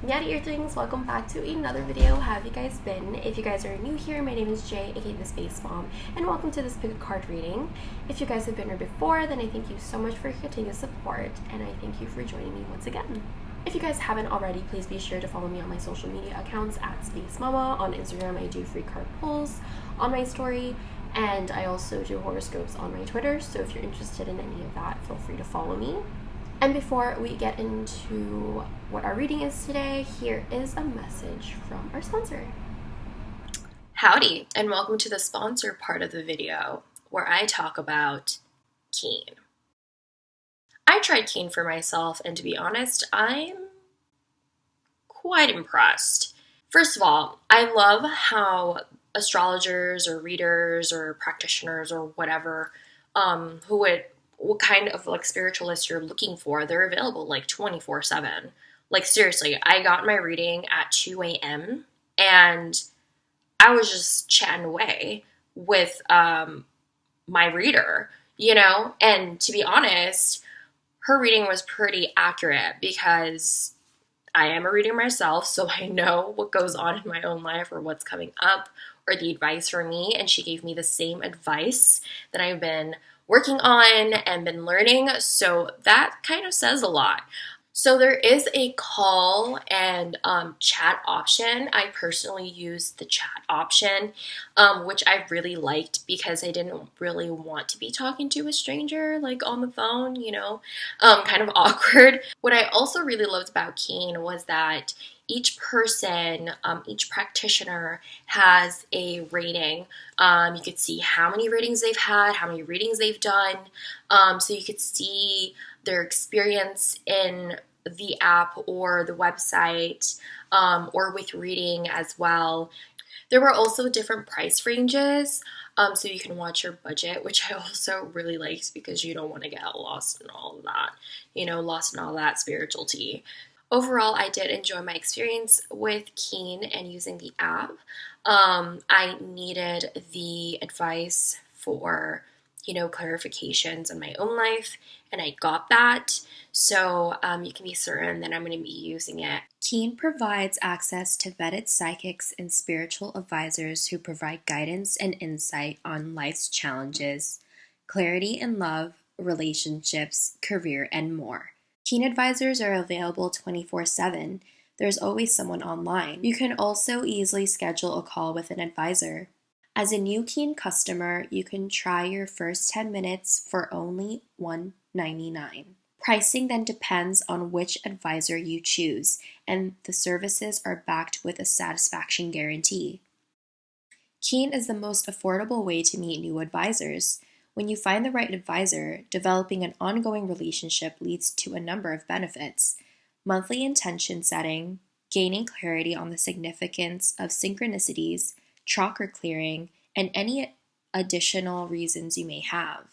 Meowdy Earthlings, welcome back to another video. How have you guys been? If you guys are new here, my name is Jay, aka the Space Mom, and welcome to this pick a card reading. If you guys have been here before, then I thank you so much for your continued support, and I thank you for joining me once again. If you guys haven't already, please be sure to follow me on my social media accounts at Space Mama. On Instagram, I do free card pulls on my story, and I also do horoscopes on my Twitter, so if you're interested in any of that, feel free to follow me. And before we get into what our reading is today, here is a message from our sponsor. Howdy, and welcome to the sponsor part of the video, where I talk about Keen. I tried Keen for myself, and to be honest, I'm quite impressed. First of all, I love how astrologers or readers or practitioners or whatever, what kind of like spiritualist you're looking for, they're available like 24/7. Like seriously, I got my reading at 2 a.m. and I was just chatting away with my reader, and to be honest, her reading was pretty accurate because I am a reader myself, so I know what goes on in my own life or what's coming up or the advice for me, and she gave me the same advice that I've been working on and been learning, so that kind of says a lot. So there is a call and chat option. I personally used the chat option, which I really liked because I didn't really want to be talking to a stranger like on the phone, kind of awkward. What I also really loved about Keen was that each person, each practitioner has a rating. You could see how many ratings they've had, how many readings they've done. So you could see their experience in the app or the website, or with reading as well. There were also different price ranges, so you can watch your budget, which I also really liked because you don't want to get lost in all of that, lost in all that spiritual tea. Overall, I did enjoy my experience with Keen and using the app. I needed the advice for, clarifications in my own life, and I got that. So you can be certain that I'm going to be using it. Keen provides access to vetted psychics and spiritual advisors who provide guidance and insight on life's challenges, clarity in love, relationships, career, and more. Keen advisors are available 24/7. There's always someone online. You can also easily schedule a call with an advisor. As a new Keen customer, you can try your first 10 minutes for only $1.99. Pricing then depends on which advisor you choose, and the services are backed with a satisfaction guarantee. Keen is the most affordable way to meet new advisors. When you find the right advisor, developing an ongoing relationship leads to a number of benefits: monthly intention setting, gaining clarity on the significance of synchronicities, chakra clearing, and any additional reasons you may have.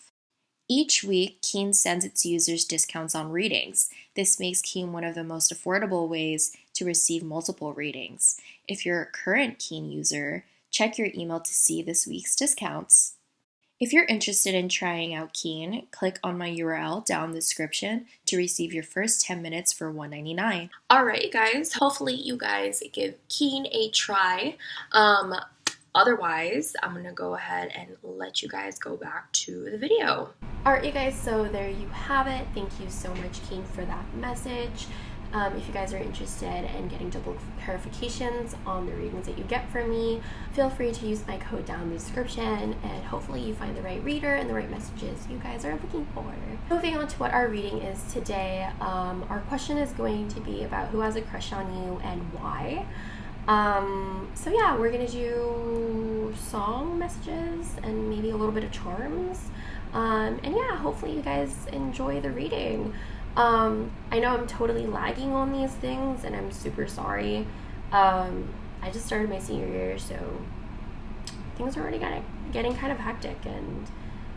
Each week, Keen sends its users discounts on readings. This makes Keen one of the most affordable ways to receive multiple readings. If you're a current Keen user, check your email to see this week's discounts. If you're interested in trying out Keen, click on my URL down in the description to receive your first 10 minutes for $1.99. Alright guys, hopefully you guys give Keen a try. Otherwise, I'm going to go ahead and let you guys go back to the video. Alright you guys, so there you have it. Thank you so much Keen for that message. If you guys are interested in getting double clarifications on the readings that you get from me, feel free to use my code down in the description, and hopefully you find the right reader and the right messages you guys are looking for. Moving on to what our reading is today, our question is going to be about who has a crush on you and why. So yeah, we're gonna do song messages and maybe a little bit of charms. And yeah, hopefully you guys enjoy the reading. I know I'm totally lagging on these things, and I'm super sorry. I just started my senior year, so things are already getting kind of hectic, and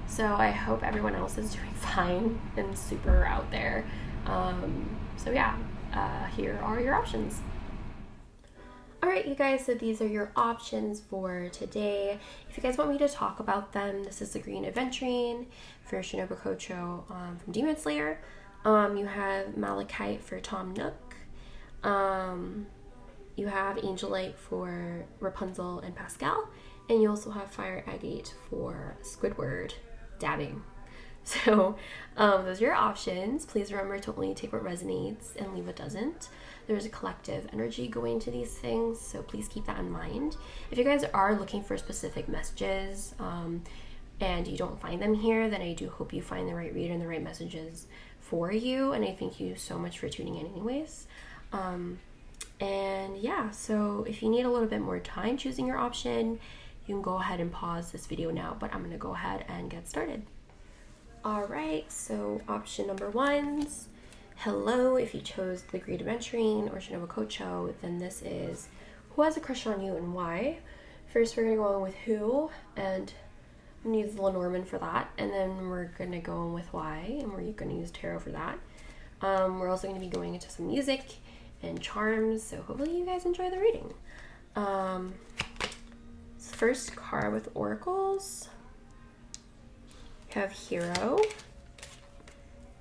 so I hope everyone else is doing fine and super out there. So yeah, here are your options. Alright you guys, so these are your options for today. If you guys want me to talk about them, this is the Green Aventurine for Shinobu Kocho from Demon Slayer. You have Malachite for Tom Nook. You have Angel Light for Rapunzel and Pascal, and you also have Fire Agate for Squidward dabbing. So those are your options. Please remember to only take what resonates and leave what doesn't. There's a collective energy going to these things, so please keep that in mind. If you guys are looking for specific messages and you don't find them here, then I do hope you find the right reader and the right messages for you, and I thank you so much for tuning in anyways. And yeah, so if you need a little bit more time choosing your option, you can go ahead and pause this video now, but I'm going to go ahead and get started. Alright, so option number 1's hello. If you chose The Great Adventuring or Shinobu Kocho, then this is who has a crush on you and why. First, we're going to go in with who, and I'm going to use Lenormand for that, and then we're going to go in with why, and we're going to use tarot for that. We're also going to be going into some music and charms, so hopefully you guys enjoy the reading. First card with oracles. You have Hero,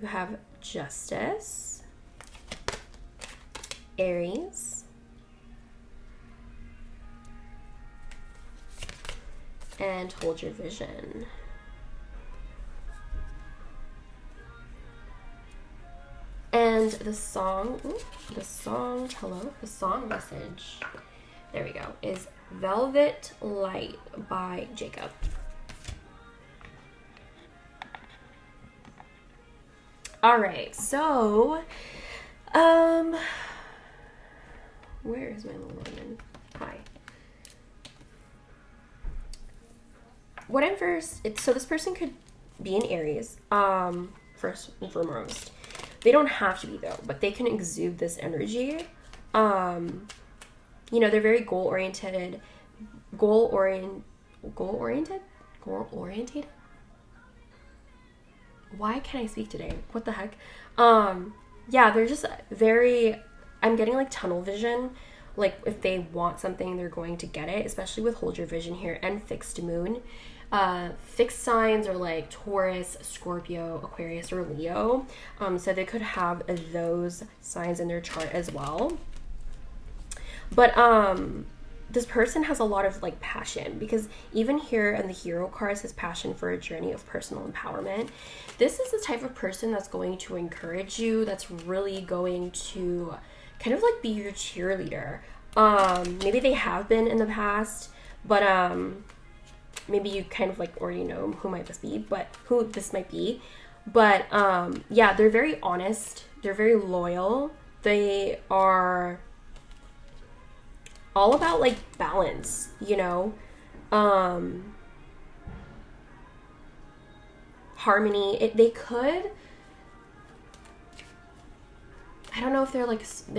you have Justice, Aries, and Hold Your Vision. And the song message, there we go, is Velvet Light by Jacob. Alright, so, where is my little woman? Hi. So this person could be an Aries, first and foremost. They don't have to be though, but they can exude this energy. You know, they're very goal-oriented. Why can't I speak today? What the heck? Yeah, they're just very, I'm getting like tunnel vision. Like if they want something, they're going to get it, especially with Hold Your Vision here and Fixed Moon. Fixed signs are like Taurus, Scorpio, Aquarius, or Leo. So they could have those signs in their chart as well. But this person has a lot of like passion, because even here in the Hero card says passion for a journey of personal empowerment. This is the type of person that's going to encourage you, that's really going to kind of like be your cheerleader. Maybe they have been in the past, but maybe you kind of like already know who this might be. But yeah, they're very honest, they're very loyal, they are all about like balance, you know, harmony. They could, I don't know if they're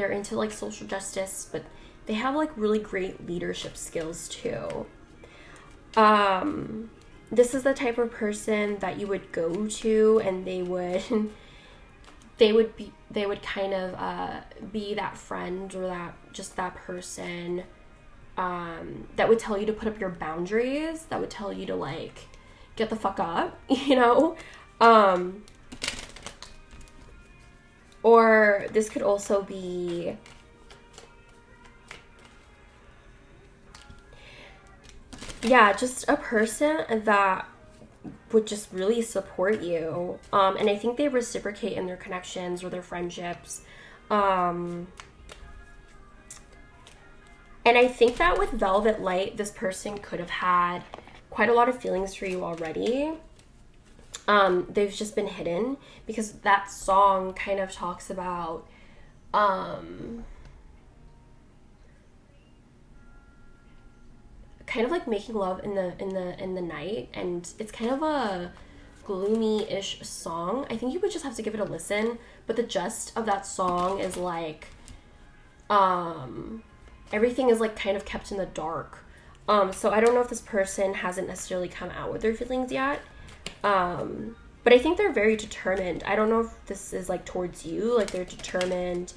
into like social justice, but they have like really great leadership skills too. This is the type of person that you would go to, and they would kind of be that friend, or that person that would tell you to put up your boundaries, that would tell you to like get the fuck up, you know. Or this could also be, yeah, just a person that would just really support you. And I think they reciprocate in their connections or their friendships. And I think that with Velvet Light, this person could have had quite a lot of feelings for you already. They've just been hidden, because that song kind of talks about kind of like making love in the night, and it's kind of a gloomy-ish song. I think you would just have to give it a listen, but the gist of that song is like everything is like kind of kept in the dark. So I don't know if this person hasn't necessarily come out with their feelings yet, but I think they're very determined. I don't know if this is like towards you, like they're determined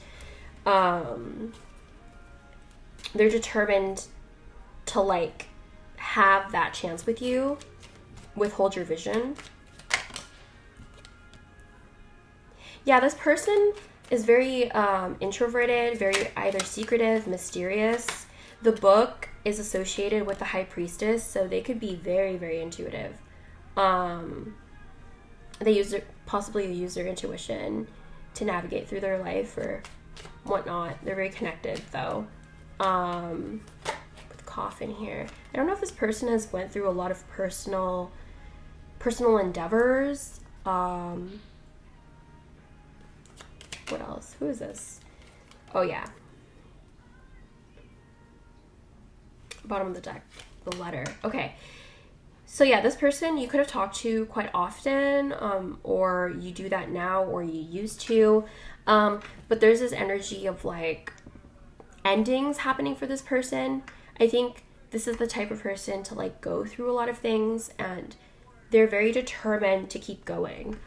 to like have that chance with you, with Hold Your Vision. Yeah, this person is very introverted, very either secretive, mysterious. The book is associated with the High Priestess, so they could be very, very intuitive. They possibly use their intuition to navigate through their life or whatnot. They're very connected, though. With coffin here. I don't know if this person has went through a lot of personal endeavors. What else? Who is this? Oh, yeah. Bottom of the deck. The letter. Okay. So, yeah, this person you could have talked to quite often, or you do that now, or you used to. But there's this energy of, like, endings happening for this person. I think this is the type of person to, like, go through a lot of things, and they're very determined to keep going.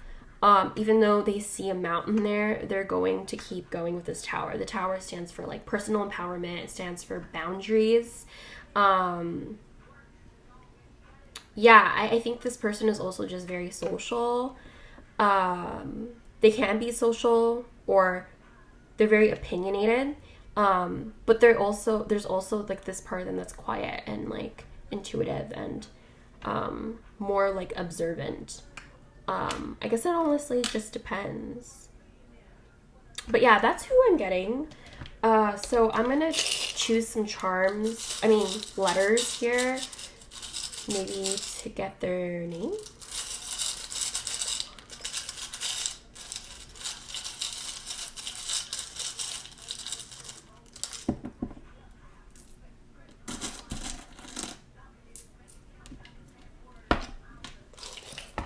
Even though they see a mountain there, they're going to keep going with this tower. The tower stands for, like, personal empowerment. It stands for boundaries. Yeah, I think this person is also just very social. They can be social, or they're very opinionated. But there's also like this part of them that's quiet and like intuitive and more like observant. I guess it honestly just depends. But yeah, that's who I'm getting. So I'm gonna choose some letters here, maybe to get their name.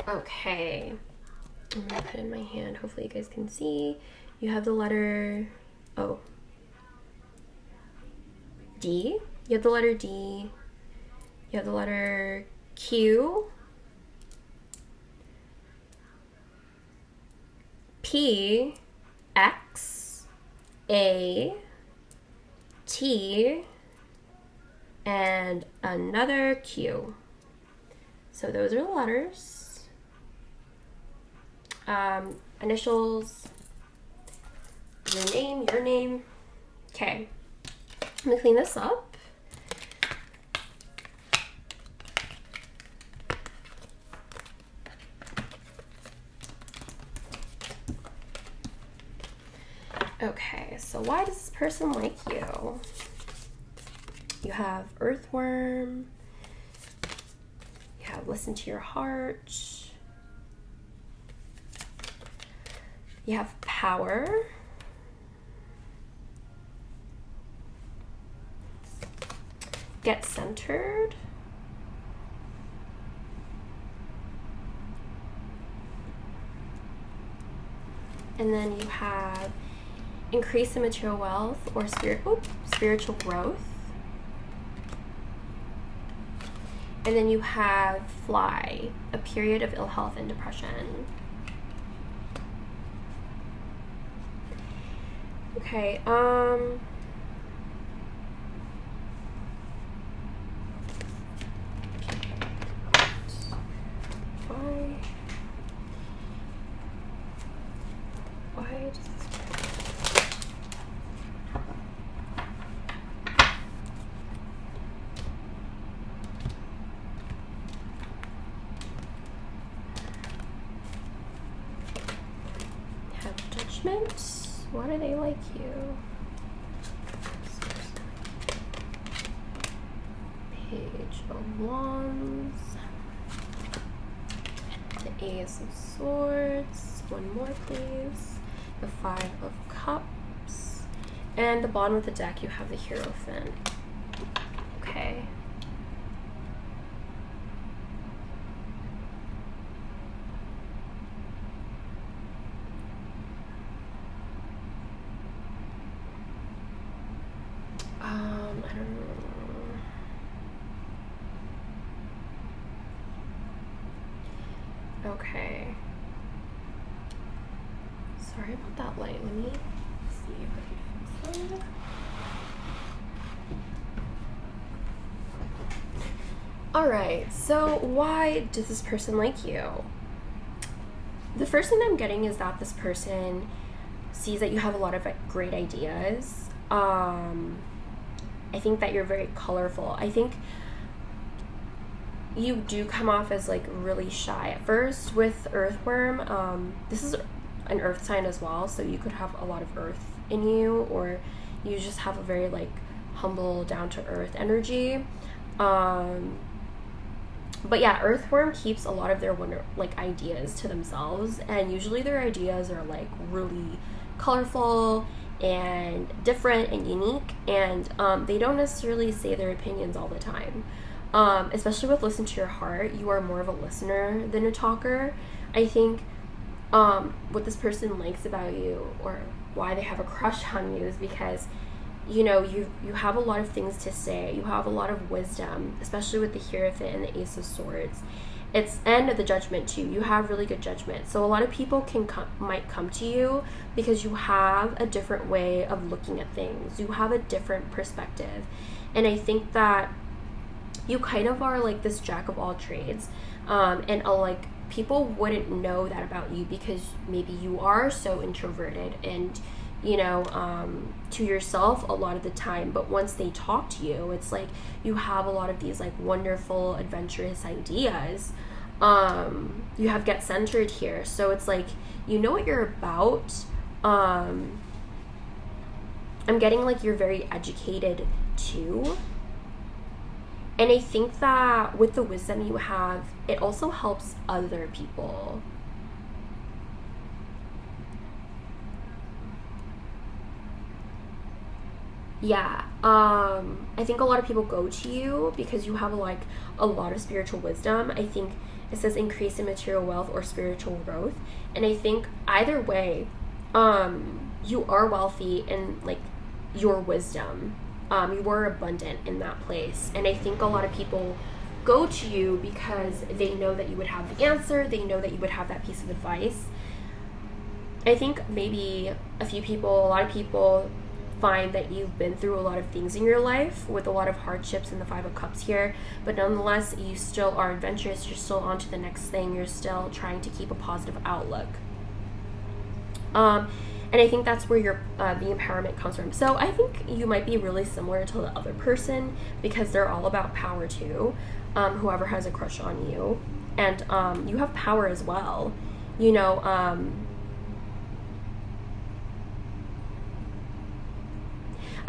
Okay, I'm gonna put it in my hand. Hopefully you guys can see. You have the letter D. You have the letter D. You have the letter Q, P, X, A, T, and another Q. So those are the letters. Initials, your name. Okay, I'm gonna clean this up. Okay, so why does this person like you? You have Earthworm. You have Listen to Your Heart. You have Power. Get Centered. And then you have Increase in Material Wealth or Spiritual Growth. And then you have Fly, a period of ill health and depression. Okay, Why does this... Have Judgment. Why do they like you? Page of Wands. The Ace of Swords. One more, please. The Five of Cups. And the bottom of the deck, you have the Hierophant. Okay. I don't know. Okay. Sorry about that light. Let me see if I can fix that. Alright, so why does this person like you? The first thing I'm getting is that this person sees that you have a lot of great ideas. I think that you're very colorful. I think you do come off as like really shy at first with Earthworm. This is an earth sign as well, so you could have a lot of earth in you, or you just have a very like humble, down to earth energy. But yeah, Earthworm keeps a lot of their ideas to themselves, and usually their ideas are like really colorful and different and unique, and they don't necessarily say their opinions all the time. Especially with Listen to Your Heart, you are more of a listener than a talker. I think what this person likes about you, or why they have a crush on you, is because you know, you have a lot of things to say. You have a lot of wisdom, especially with the Hierophant and the Ace of Swords. And the Judgment too. You have really good judgment. So a lot of people might come to you because you have a different way of looking at things. You have a different perspective. And I think that you kind of are like this jack of all trades. And like people wouldn't know that about you because maybe you are so introverted and to yourself a lot of the time, but once they talk to you, it's like you have a lot of these like wonderful adventurous ideas. You have Get Centered here, so it's like you know what you're about. I'm getting like you're very educated too, and I think that with the wisdom you have, it also helps other people. Yeah, I think a lot of people go to you because you have like a lot of spiritual wisdom. I think it says increase in material wealth or spiritual growth, and I think either way, you are wealthy in like your wisdom. You are abundant in that place, and I think a lot of people go to you because they know that you would have the answer. They know that you would have that piece of advice. I think maybe a lot of people find that you've been through a lot of things in your life with a lot of hardships in the Five of Cups here, but nonetheless you still are adventurous. You're still on to the next thing. You're still trying to keep a positive outlook, and I think that's where your the empowerment comes from. So I think you might be really similar to the other person because they're all about power too, whoever has a crush on you, and you have power as well,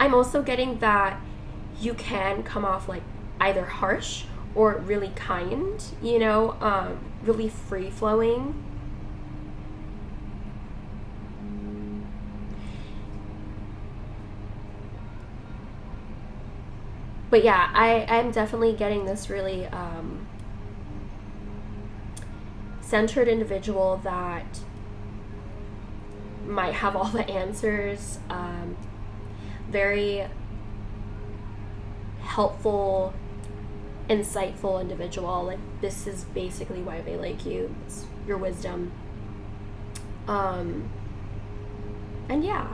I'm also getting that you can come off like either harsh or really kind, really free-flowing. But yeah, I'm definitely getting this really centered individual that might have all the answers. Very helpful, insightful individual. Like this is basically why they like you. It's your wisdom. And yeah.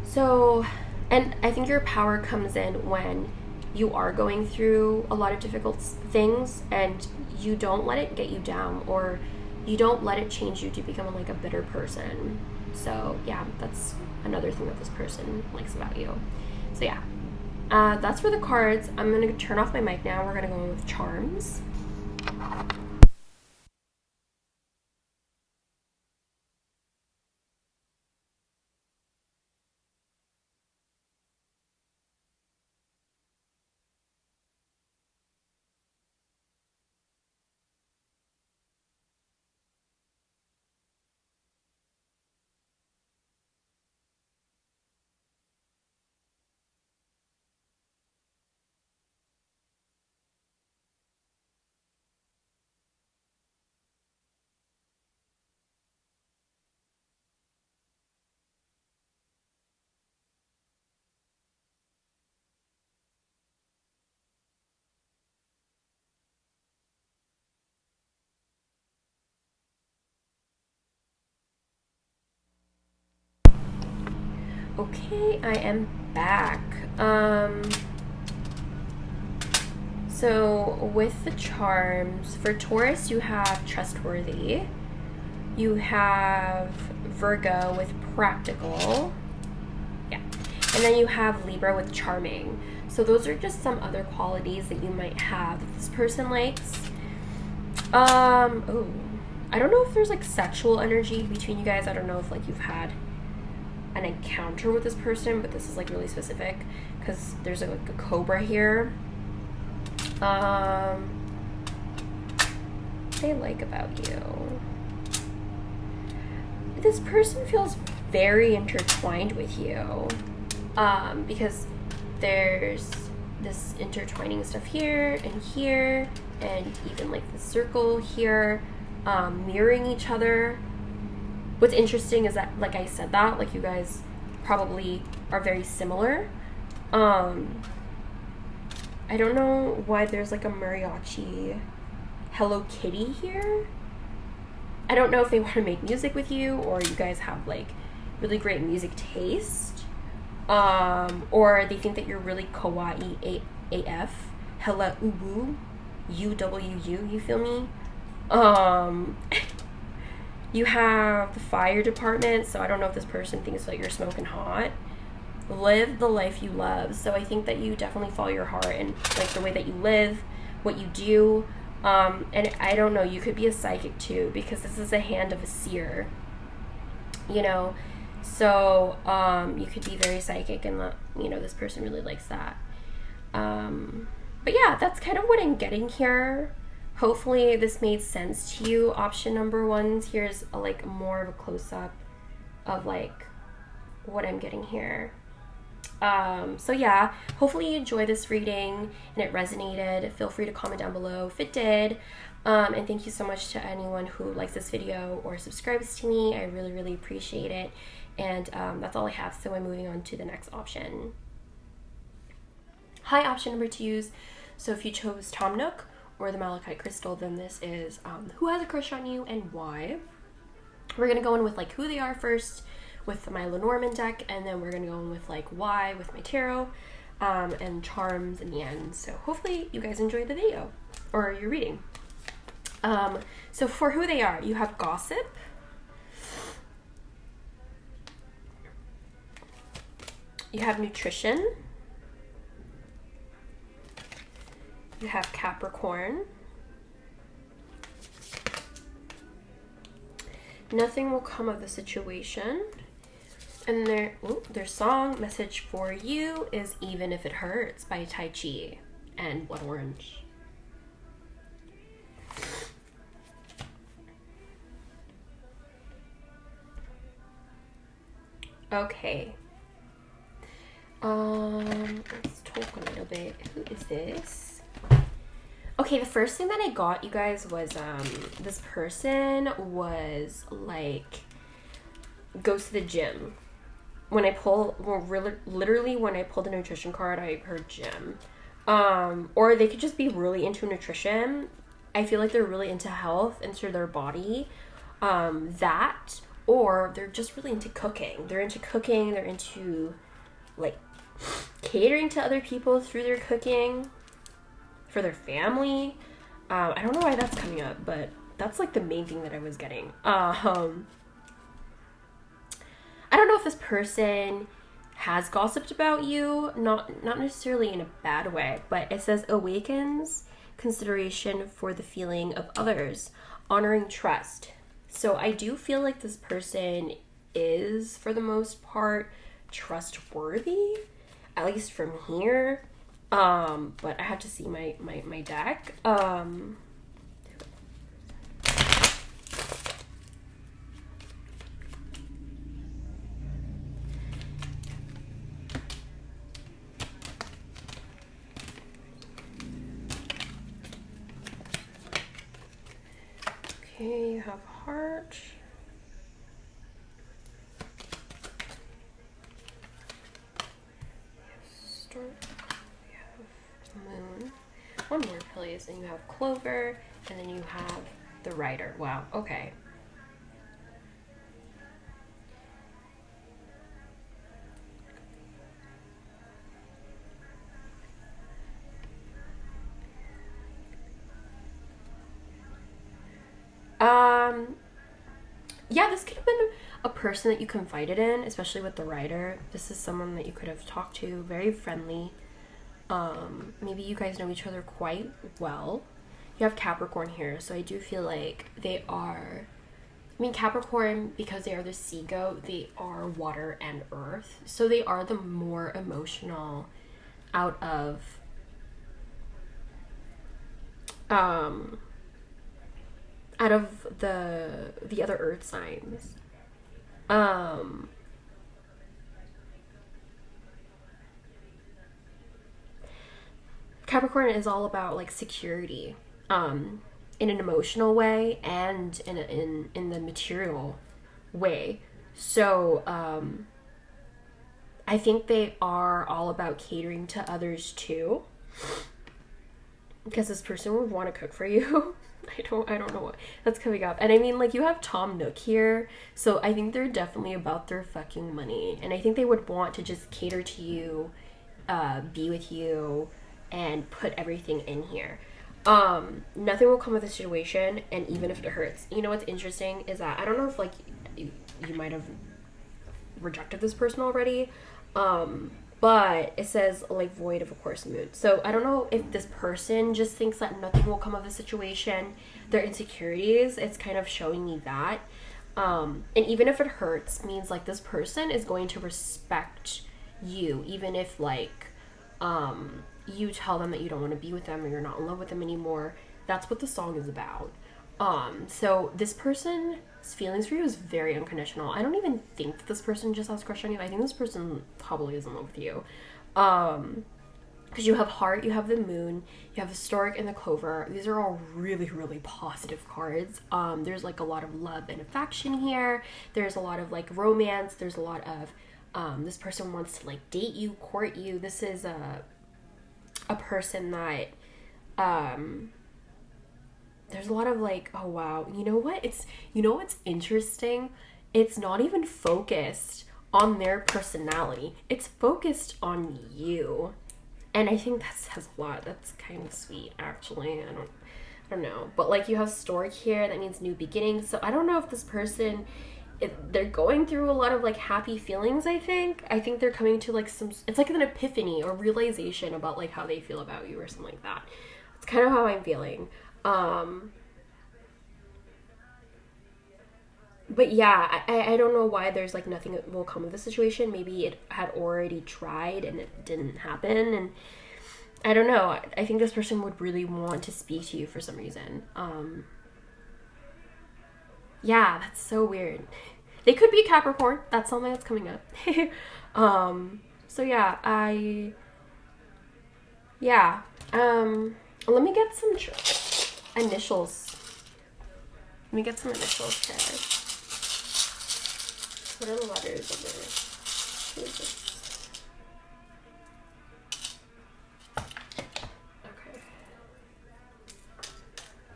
So, and I think your power comes in when you are going through a lot of difficult things and you don't let it get you down, or you don't let it change you to become like a bitter person. So yeah, that's another thing that this person likes about you. So yeah, that's for the cards. I'm gonna turn off my mic now. We're gonna go in with charms. Okay, I am back. So with the charms, for Taurus you have trustworthy. You have Virgo with practical. Yeah. And then you have Libra with charming. So those are just some other qualities that you might have that this person likes. Oh, I don't know if there's like sexual energy between you guys. I don't know if like you've had an encounter with this person, but this is like really specific because there's like a cobra here. What they like about you. This person feels very intertwined with you, because there's this intertwining stuff here and even like the circle here, mirroring each other. What's interesting is that, like I said that, like you guys probably are very similar. I don't know why there's like a mariachi Hello Kitty here. I don't know if they want to make music with you or you guys have like really great music taste. Or they think that you're really kawaii AF. Hella uwu. UWU, you feel me? You have the fire department, so I don't know if this person thinks that you're smoking hot. Live the life you love. So I think that you definitely follow your heart and like the way that you live, what you do. And I don't know, you could be a psychic too, because this is a hand of a seer, you know, so you could be very psychic, and you know, this person really likes that. But yeah, that's kind of what I'm getting here. Hopefully this made sense to you. Option number 1, here's like more of a close-up of like what I'm getting here. So yeah, hopefully you enjoyed this reading and it resonated. Feel free to comment down below if it did. And thank you so much to anyone who likes this video or subscribes to me. I really, really appreciate it. And that's all I have, so I'm moving on to the next option. Hi, option number 2. So if you chose Tom Nook or the Malachite Crystal, then this is who has a crush on you and why. We're going to go in with like who they are first with my Lenormand deck, and then we're going to go in with like why with my tarot, and charms in the end. So hopefully you guys enjoyed the video or your reading. So for who they are, you have gossip, you have nutrition, you have Capricorn, nothing will come of the situation, and their song message for you is Even If It Hurts by Tai Chi and Blood Orange. Okay. Let's talk a little bit. Who is this? Okay, the first thing that I got, you guys, was this person was like goes to the gym. When I pull, well, literally when I pulled the nutrition card, I heard gym. Or they could just be really into nutrition. I feel like they're really into health, into their body. That, or they're just really into cooking. They're into cooking. They're into like catering to other people through their cooking for their family. I don't know why that's coming up, but that's like the main thing that I was getting. I don't know if this person has gossiped about you, not necessarily in a bad way, but it says awakens consideration for the feeling of others, honoring trust. So I do feel like this person is, for the most part, trustworthy, at least from here. But I have to see my deck. Okay, you have heart. Stork. You have moon. One more, please. And you have clover. And then you have the rider. Wow. Okay. yeah, this could have been a person that you confided in, especially with the writer. This is someone that you could have talked to, very friendly. Maybe you guys know each other quite well. You have Capricorn here, so I do feel like they are, I mean, Capricorn, because they are the sea goat, they are water and earth. So they are the more emotional out of the other earth signs. Capricorn is all about like security, in an emotional way and in the material way. So I think they are all about catering to others too, because this person would want to cook for you. I don't know what that's coming up. And I mean, like, you have Tom Nook here, so I think they're definitely about their fucking money, and I think they would want to just cater to you, be with you, and put everything in here. Nothing will come of the situation, and even if it hurts. You know what's interesting is that I don't know if like you might have rejected this person already, but it says like void of a course mood. So I don't know if this person just thinks that nothing will come of the situation, their insecurities, it's kind of showing me that. And even if it hurts, means like this person is going to respect you, even if like you tell them that you don't want to be with them or you're not in love with them anymore. That's what the song is about. So this person's feelings for you is very unconditional. I don't even think that this person just has a crush on you. I think this person probably is in love with you. Because you have heart, you have the moon, you have the stork and the clover. These are all really, really positive cards. There's like a lot of love and affection here. There's a lot of like romance. There's a lot of this person wants to like date you, court you. This is a person that there's a lot of like, oh wow, you know what's interesting? It's not even focused on their personality. It's focused on you. And I think that says a lot. That's kind of sweet, actually. I don't know. But like, you have stork here, that means new beginnings. So I don't know if this person, they're going through a lot of like happy feelings. I think they're coming to like it's like an epiphany or realization about like how they feel about you or something like that. It's kind of how I'm feeling. But yeah, I don't know why there's like nothing that will come of the situation. Maybe it had already tried and it didn't happen, and I don't know. I think this person would really want to speak to you for some reason. Yeah, that's so weird. They could be a Capricorn. That's something that's coming up. So yeah, let me get some initials. Let me get some initials here. What are the letters of this? Who is this?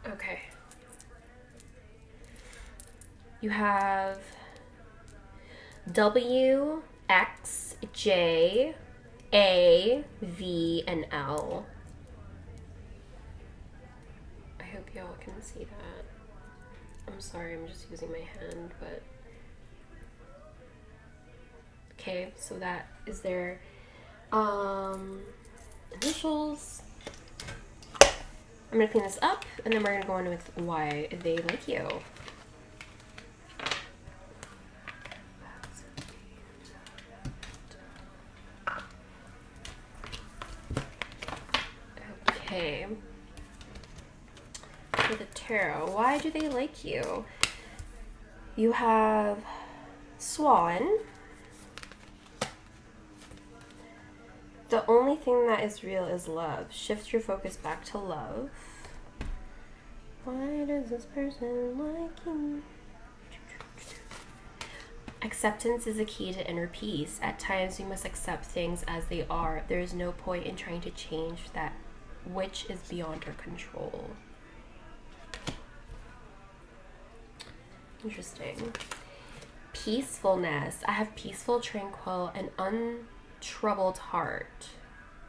Okay. You have W, X, J, A, V, and L. I hope y'all can see that. I'm sorry, I'm just using my hand, but... Okay, so that is their initials. I'm gonna clean this up, and then we're gonna go on with why they like you. Okay. For the tarot, why do they like you? You have Swan. The only thing that is real is love. Shift your focus back to love. Why does this person like you? Acceptance is a key to inner peace. At times we must accept things as they are. There is no point in trying to change that which is beyond our control. Interesting. Peacefulness. I have peaceful, tranquil, and untroubled heart.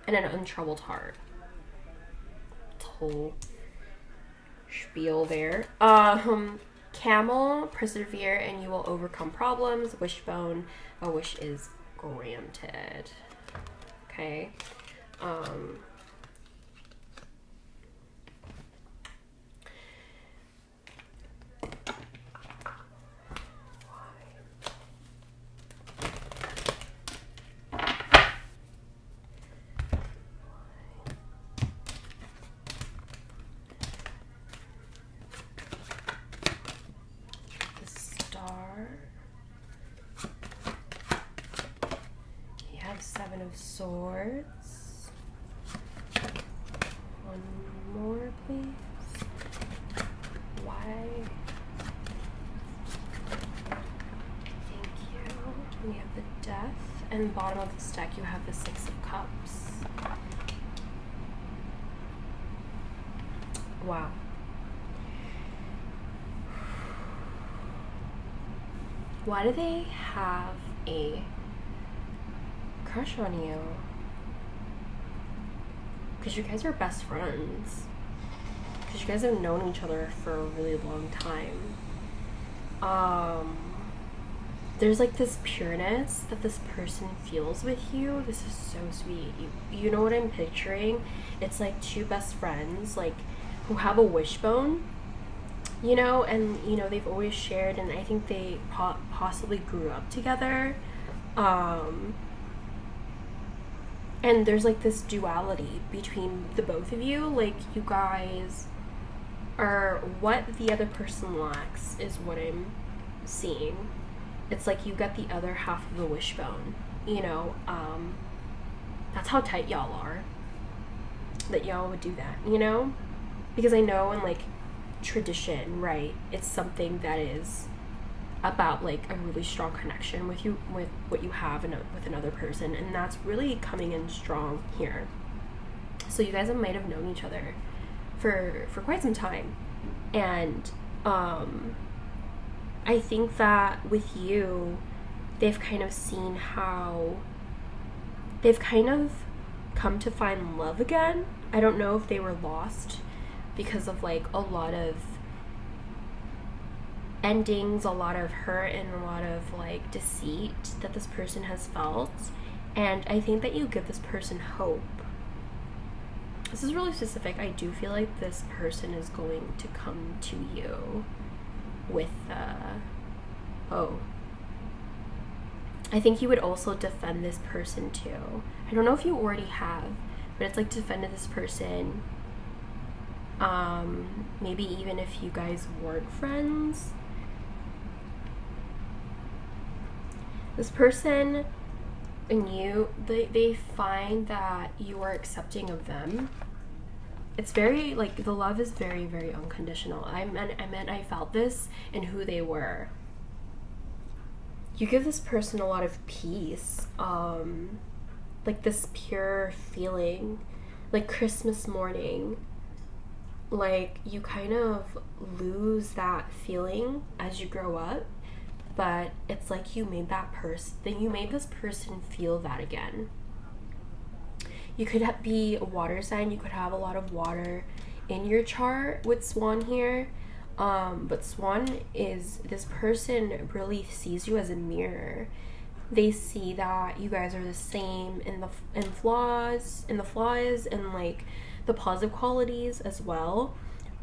And an untroubled heart. Whole spiel there. camel, persevere and you will overcome problems. Wishbone, a wish is granted. Okay. Seven of Swords. One more, please. Why? Thank you. We have the Death. And bottom of the stack, you have the Six of Cups. Wow. Why do they have a crush on you? Because you guys are best friends. Because you guys have known each other for a really long time. There's like this pureness that this person feels with you. This is so sweet. You know what I'm picturing? It's like two best friends, like, who have a wishbone, you know, and you know they've always shared, and I think they possibly grew up together. And there's like this duality between the both of you. Like, you guys are what the other person lacks is what I'm seeing. It's like you got the other half of the wishbone, you know. That's how tight y'all are, that y'all would do that, you know. Because I know in like tradition, right, it's something that is about like a really strong connection with you, with what you have with another person, and that's really coming in strong here. So you guys might have known each other for quite some time, and I think that with you, they've kind of seen how they've kind of come to find love again. I don't know if they were lost because of like a lot of endings, a lot of hurt, and a lot of like deceit that this person has felt. And I think that you give this person hope. This is really specific. I do feel like this person is going to come to you with I think you would also defend this person too. I don't know if you already have, but it's like defended this person. Maybe even if you guys weren't friends. This person and you, they find that you are accepting of them. It's very, like, the love is very, very unconditional. I felt this in who they were. You give this person a lot of peace. Like this pure feeling. Like Christmas morning. Like, you kind of lose that feeling as you grow up. But it's like you made this person feel that again. You could be a water sign. You could have a lot of water in your chart with Swan here. But Swan is, this person really sees you as a mirror. They see that you guys are the same in the flaws, and like the positive qualities as well.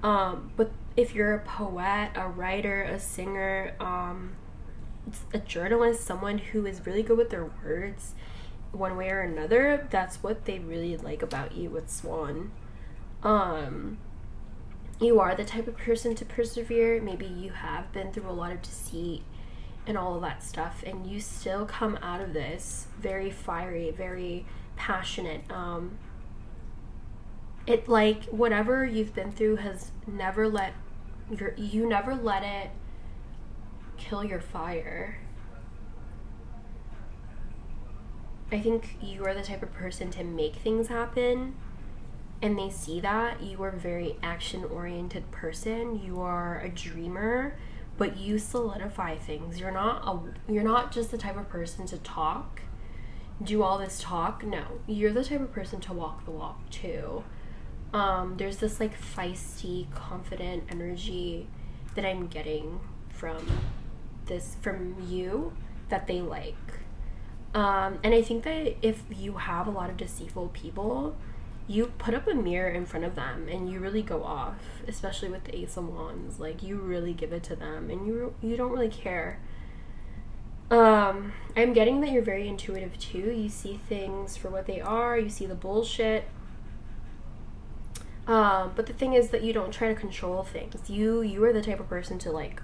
But if you're a poet, a writer, a singer, a journalist, someone who is really good with their words one way or another, that's what they really like about you with Swan. You are the type of person to persevere. Maybe you have been through a lot of deceit and all of that stuff, and you still come out of this very fiery, very passionate. It, like, whatever you've been through has never let it kill your fire. I think you are the type of person to make things happen, and they see that. You are a very action-oriented person. You are a dreamer, but you solidify things. You're not just the type of person to talk, do all this talk. No, you're the type of person to walk the walk too. There's this like feisty, confident energy that I'm getting from you that they like. And I think that if you have a lot of deceitful people, you put up a mirror in front of them and you really go off, especially with the Ace of Wands. Like, you really give it to them and you don't really care. I'm getting that you're very intuitive too. You see things for what they are. You see the bullshit. But the thing is that you don't try to control things. You are the type of person to like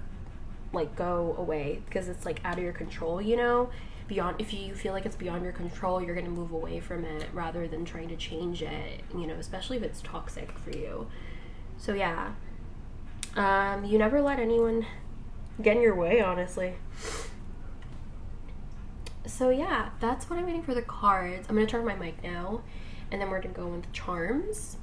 go away because it's like out of your control, you know? If you feel like it's beyond your control, you're going to move away from it rather than trying to change it, you know, especially if it's toxic for you. So yeah. You never let anyone get in your way, honestly. So yeah, that's what I'm getting for the cards. I'm going to turn my mic now, and then we're going to go into charms.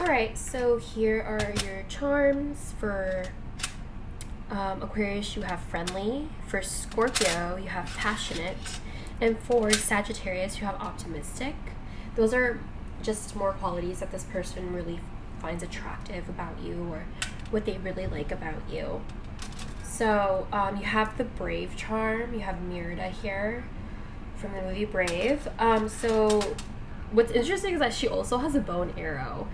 Alright, so here are your charms. For Aquarius, you have friendly. For Scorpio, you have passionate. And for Sagittarius, you have optimistic. Those are just more qualities that this person really finds attractive about you, or what they really like about you. So you have the Brave charm. You have Meowdy here from the movie Brave. So what's interesting is that she also has a bow and arrow.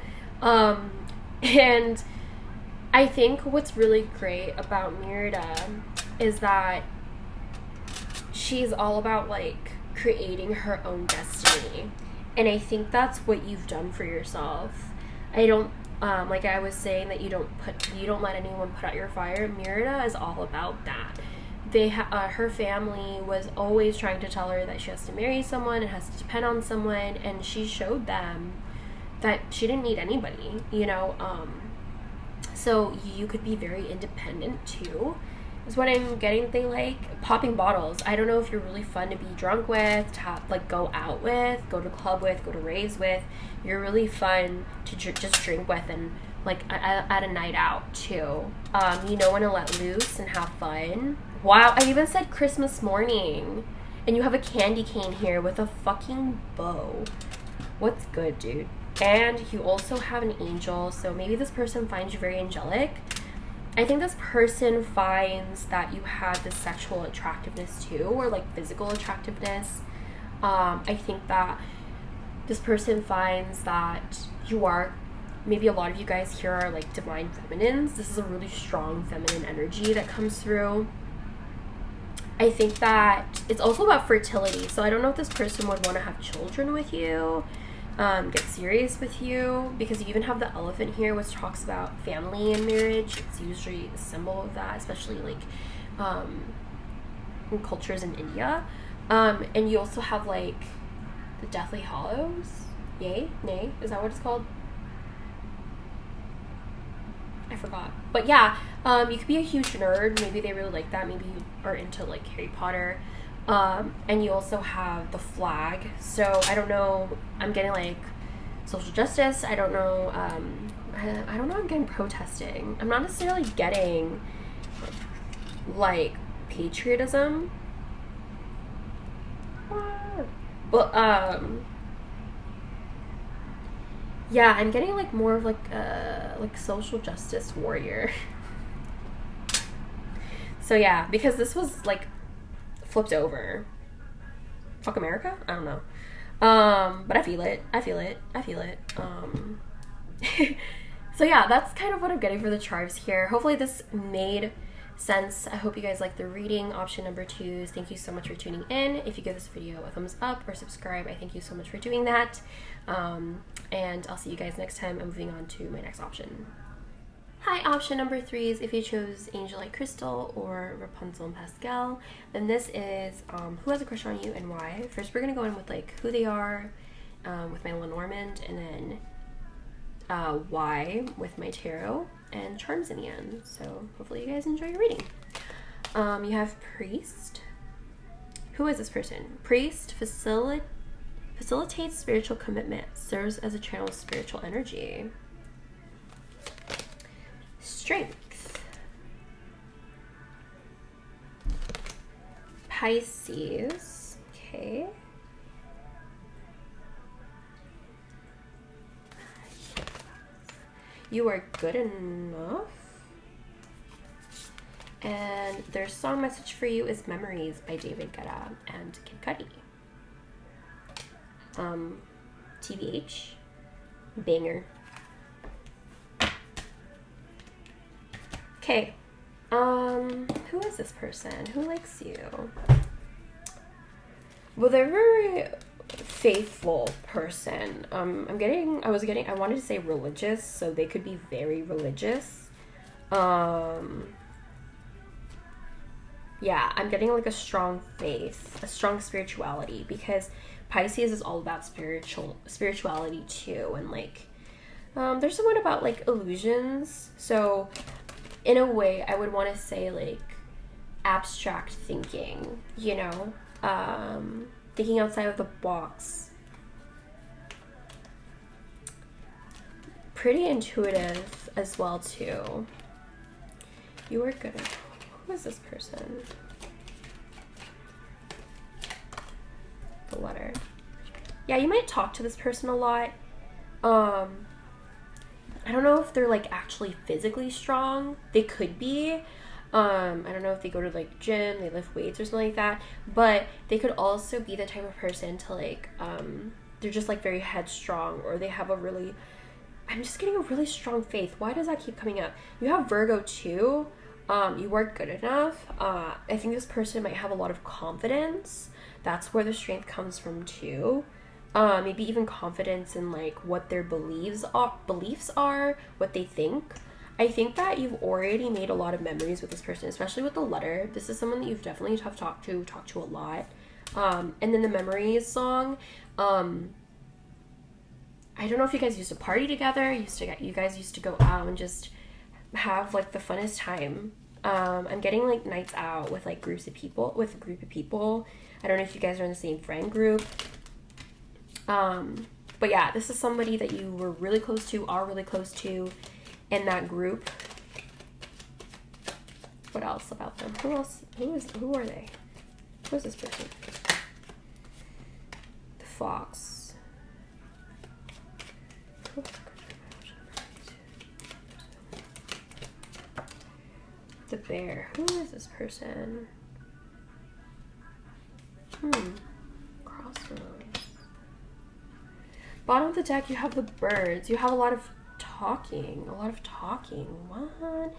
And I think what's really great about Meowdy is that she's all about like creating her own destiny, and I think that's what you've done for yourself. I don't like I was saying that you don't let anyone put out your fire. Meowdy is all about that. Her family was always trying to tell her that she has to marry someone and has to depend on someone, and she showed them that she didn't need anybody, you know. So you could be very independent too, is what I'm getting. They like popping bottles. I don't know if you're really fun to be drunk with, to like go out with, go to club with, go to raves with. You're really fun to just drink with, and like at a night out too. You know when to let loose and have fun. Wow, I even said Christmas morning, and you have a candy cane here with a fucking bow. What's good, dude? And you also have an angel, so maybe this person finds you very angelic. I think this person finds that you have this sexual attractiveness too, or like physical attractiveness. I think that this person finds that you are, maybe a lot of you guys here are like divine feminines. This is a really strong feminine energy that comes through. I think that it's also about fertility, so I don't know if this person would want to have children with you. Get serious with you, because you even have the elephant here, which talks about family and marriage. It's usually a symbol of that, especially like in cultures in India. And you also have like the Deathly Hallows. Yay? Nay? Is that what it's called? I forgot. But yeah, you could be a huge nerd. Maybe they really like that. Maybe you are into like Harry Potter. And you also have the flag. So I don't know, I'm getting like social justice. I don't know, I don't know, I'm getting protesting. I'm not necessarily getting like patriotism. But yeah, I'm getting like more of like social justice warrior. So yeah, because this was like flipped over. Fuck America? I don't know. But I feel it. So yeah, that's kind of what I'm getting for the charms here. Hopefully this made sense. I hope you guys like the reading. Option number 2 is thank you so much for tuning in. If you give this video a thumbs up or subscribe, I thank you so much for doing that. And I'll see you guys next time. I'm moving on to my next option. Hi, option number 3 is if you chose Angel Like Crystal or Rapunzel and Pascal, then this is who has a crush on you and why. First, we're going to go in with like who they are with my Lenormand, and then why with my tarot, and charms in the end. So hopefully you guys enjoy your reading. You have Priest. Who is this person? Priest facilitates spiritual commitment, serves as a channel of spiritual energy. Strength. Pisces. Okay. You are good enough. And their song message for you is Memories by David Guetta and Kid Cudi. TBH. Banger. Okay. Who is this person? Who likes you? Well, they're a very faithful person. I wanted to say religious, so they could be very religious. Yeah, I'm getting like a strong faith, a strong spirituality, because Pisces is all about spirituality too, and like there's somewhat about like illusions. So in a way, I would want to say like abstract thinking, you know, thinking outside of the box. Pretty intuitive as well too. You are good at, who is this person? The letter. Yeah, you might talk to this person a lot. I don't know if they're like actually physically strong. They could be. I don't know if they go to like gym, they lift weights or something like that, but they could also be the type of person to like, they're just like very headstrong, or they have a really, I'm just getting a really strong faith. Why does that keep coming up? You have Virgo too. You are good enough. I think this person might have a lot of confidence. That's where the strength comes from too. Maybe even confidence in like what their beliefs are, what they think. I think that you've already made a lot of memories with this person, especially with the letter. This is someone that you've definitely talked to a lot. And then the memories song. I don't know if you guys used to party together. You guys used to go out and just have like the funnest time. I'm getting like nights out with like a group of people. I don't know if you guys are in the same friend group. But yeah, this is somebody that you were really close to in that group. What else about them? Who are they? Who is this person? The fox. The bear. Who is this person? Crossroads. Bottom of the deck, you have the birds. You have a lot of talking. What?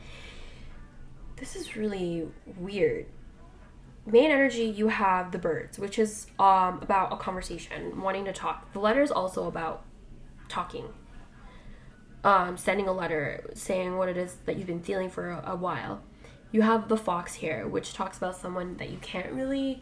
This is really weird. Main energy, you have the birds, which is about a conversation, wanting to talk. The letter is also about talking. Sending a letter, saying what it is that you've been feeling for a while. You have the fox here, which talks about someone that you can't really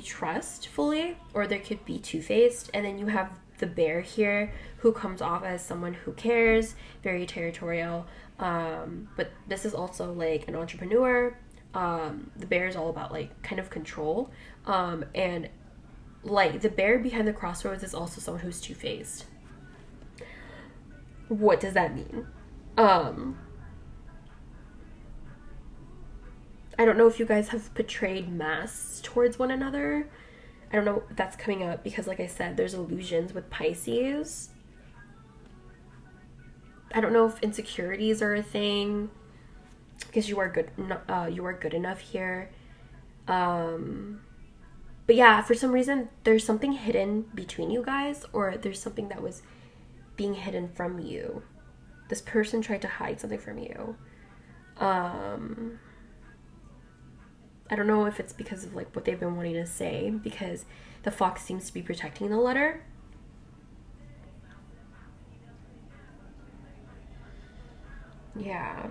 trust fully, or there could be two-faced. And then you have the bear here, who comes off as someone who cares, very territorial, but this is also like an entrepreneur. The bear is all about like kind of control, and like the bear behind the crossroads is also someone who's two-faced. What does that mean? I don't know if you guys have portrayed masks towards one another. I don't know if that's coming up because, like I said, there's illusions with Pisces. I don't know if insecurities are a thing because you are good enough here. But yeah, for some reason, there's something hidden between you guys, or there's something that was being hidden from you. This person tried to hide something from you. I don't know if it's because of like what they've been wanting to say, because the fox seems to be protecting the letter. Yeah.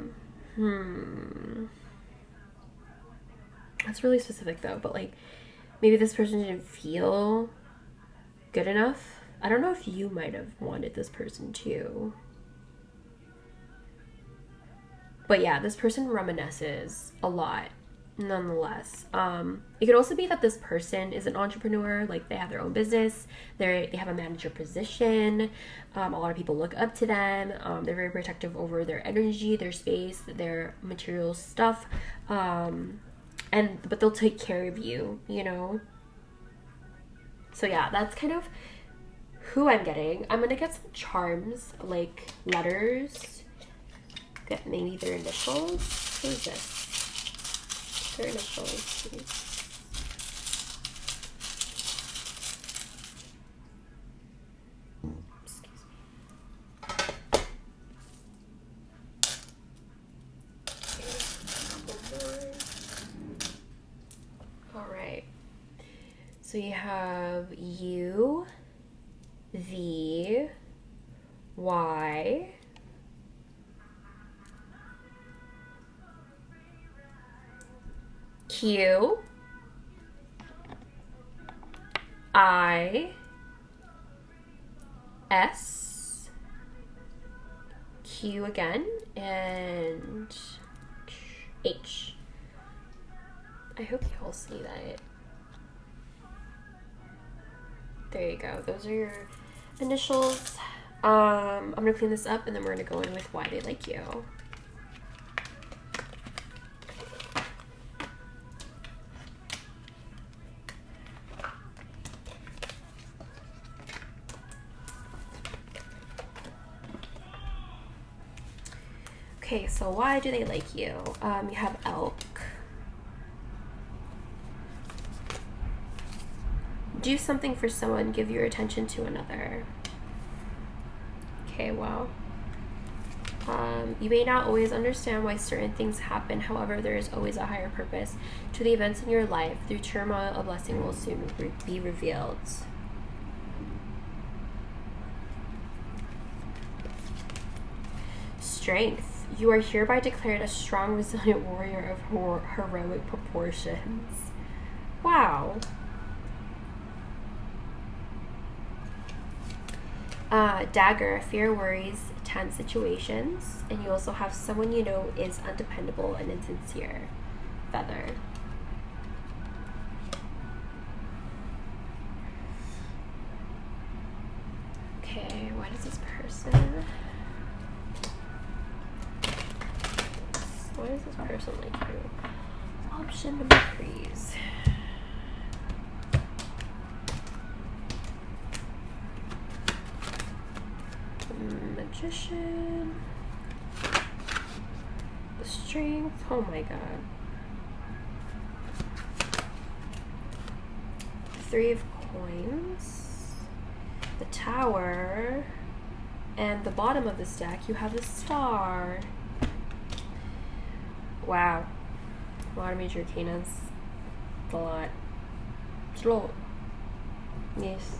That's really specific though, but like maybe this person didn't feel good enough. I don't know if you might have wanted this person too. But yeah, this person reminisces a lot nonetheless. It could also be that this person is an entrepreneur, like they have their own business, they have a manager position, a lot of people look up to them, they're very protective over their energy, their space, their material stuff, but they'll take care of you, you know? So yeah, that's kind of who I'm getting. I'm gonna get some charms, like letters, get maybe their initials. Who is this? Their initials, please. Excuse me. All right. So you have U, V, Y, Q, I, S, Q again, and H. I hope you all see that. There you go. Those are your initials. I'm gonna clean this up and then we're gonna go in with why they like you. Okay, so why do they like you? You have elk. Do something for someone, give your attention to another. Okay, well, you may not always understand why certain things happen. However, there is always a higher purpose to the events in your life. Through turmoil, a blessing will soon be revealed. Strength. You are hereby declared a strong, resilient warrior of heroic proportions. Wow. Dagger. Fear, worries, tense situations. And you also have someone you know is undependable and insincere. Feather. Okay, why does this person... Why does this person like you? Option number 3s. Magician. The strength. Oh my god. 3 of coins. The tower. And the bottom of this deck, you have the star. Wow. A lot of major arcanas. A lot. Slow. Yes.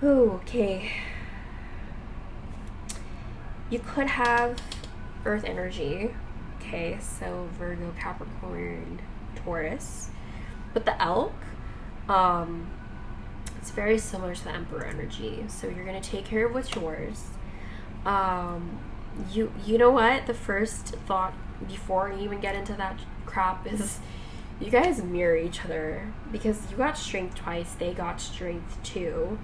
Ooh, okay. You could have earth energy. Okay, so Virgo, Capricorn, Taurus. But the elk, it's very similar to the Emperor energy. So you're gonna take care of what's yours. You know what? The first thought before you even get into that crap is you guys mirror each other, because you got strength twice, they got strength too.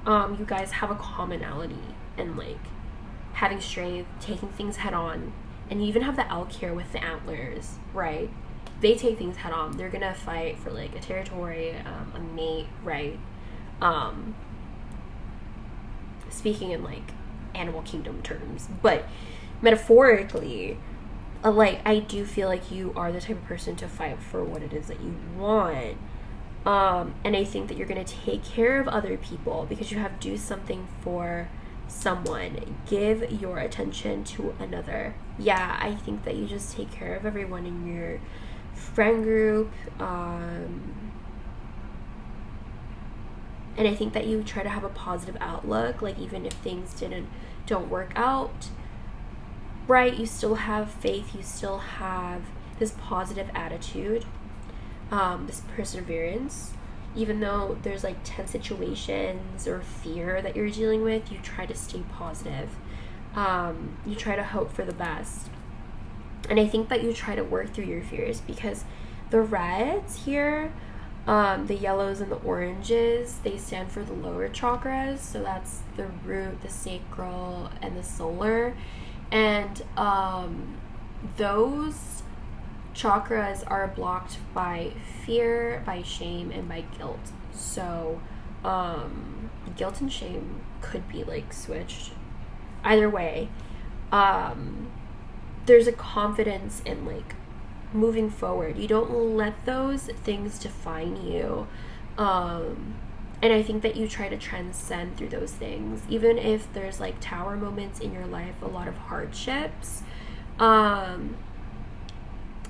You guys have a commonality in like having strength, taking things head on, and you even have the elk here with the antlers, right? They take things head on. They're gonna fight for like a territory, a mate, right? Speaking in like animal kingdom terms, but metaphorically, like I do feel like you are the type of person to fight for what it is that you want, and I think that you're gonna take care of other people because you have do something for someone, give your attention to another. Yeah, I think that you just take care of everyone in your friend group. And I think that you try to have a positive outlook, like even if things don't work out right, you still have faith, you still have this positive attitude, this perseverance. Even though there's like tense situations or fear that you're dealing with, you try to stay positive. You try to hope for the best. And I think that you try to work through your fears, because the reds here, the yellows and the oranges, they stand for the lower chakras. So that's the root, the sacral, and the solar. And those chakras are blocked by fear, by shame, and by guilt. So guilt and shame could be like switched. Either way, there's a confidence in like moving forward. You don't let those things define you. And I think that you try to transcend through those things, even if there's like tower moments in your life, a lot of hardships.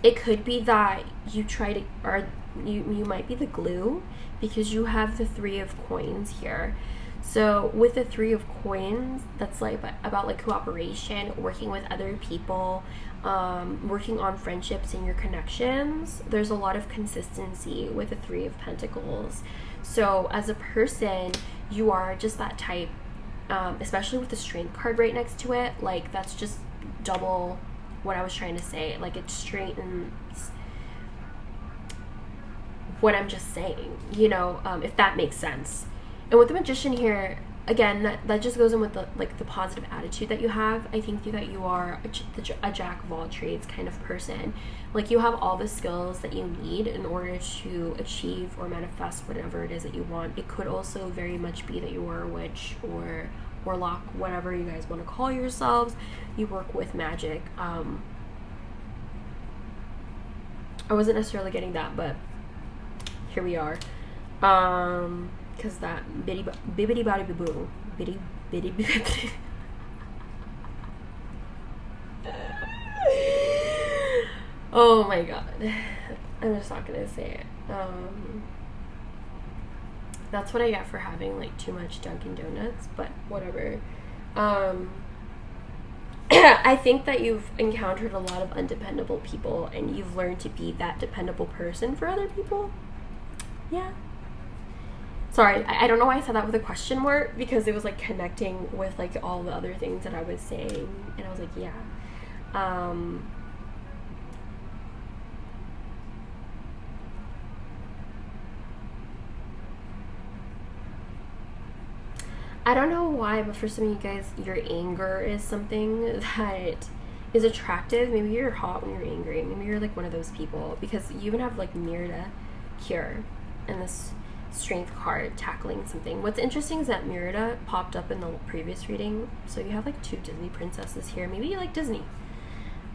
It could be that you try to, or you might be the glue, because you have the 3 of coins here. So with the 3 of coins, that's like about like cooperation, working with other people, working on friendships and your connections. There's a lot of consistency with the 3 of Pentacles. So as a person, you are just that type, especially with the Strength card right next to it. Like that's just double what I was trying to say. Like it straightens what I'm just saying, you know, if that makes sense. And with the Magician here, again, that just goes in with the like the positive attitude that you have. I think that you are a jack of all trades kind of person. Like you have all the skills that you need in order to achieve or manifest whatever it is that you want. It could also very much be that you are a witch or warlock, whatever you guys want to call yourselves. You work with magic. I wasn't necessarily getting that, but here we are. Because that bibbity body boo bitty bitty. Oh my god, I'm just not gonna say it. That's what I get for having like too much Dunkin' Donuts, but whatever. I think that you've encountered a lot of undependable people, and you've learned to be that dependable person for other people. Yeah. Sorry, I don't know why I said that with a question mark, because it was like connecting with like all the other things that I was saying, and I was like, yeah. I don't know why, but for some of you guys, your anger is something that is attractive. Maybe you're hot when you're angry. Maybe you're like one of those people, because you even have like Mirda here and this Strength card tackling something. What's interesting is that Mirda popped up in the previous reading, so you have like 2 Disney princesses here. Maybe you like Disney.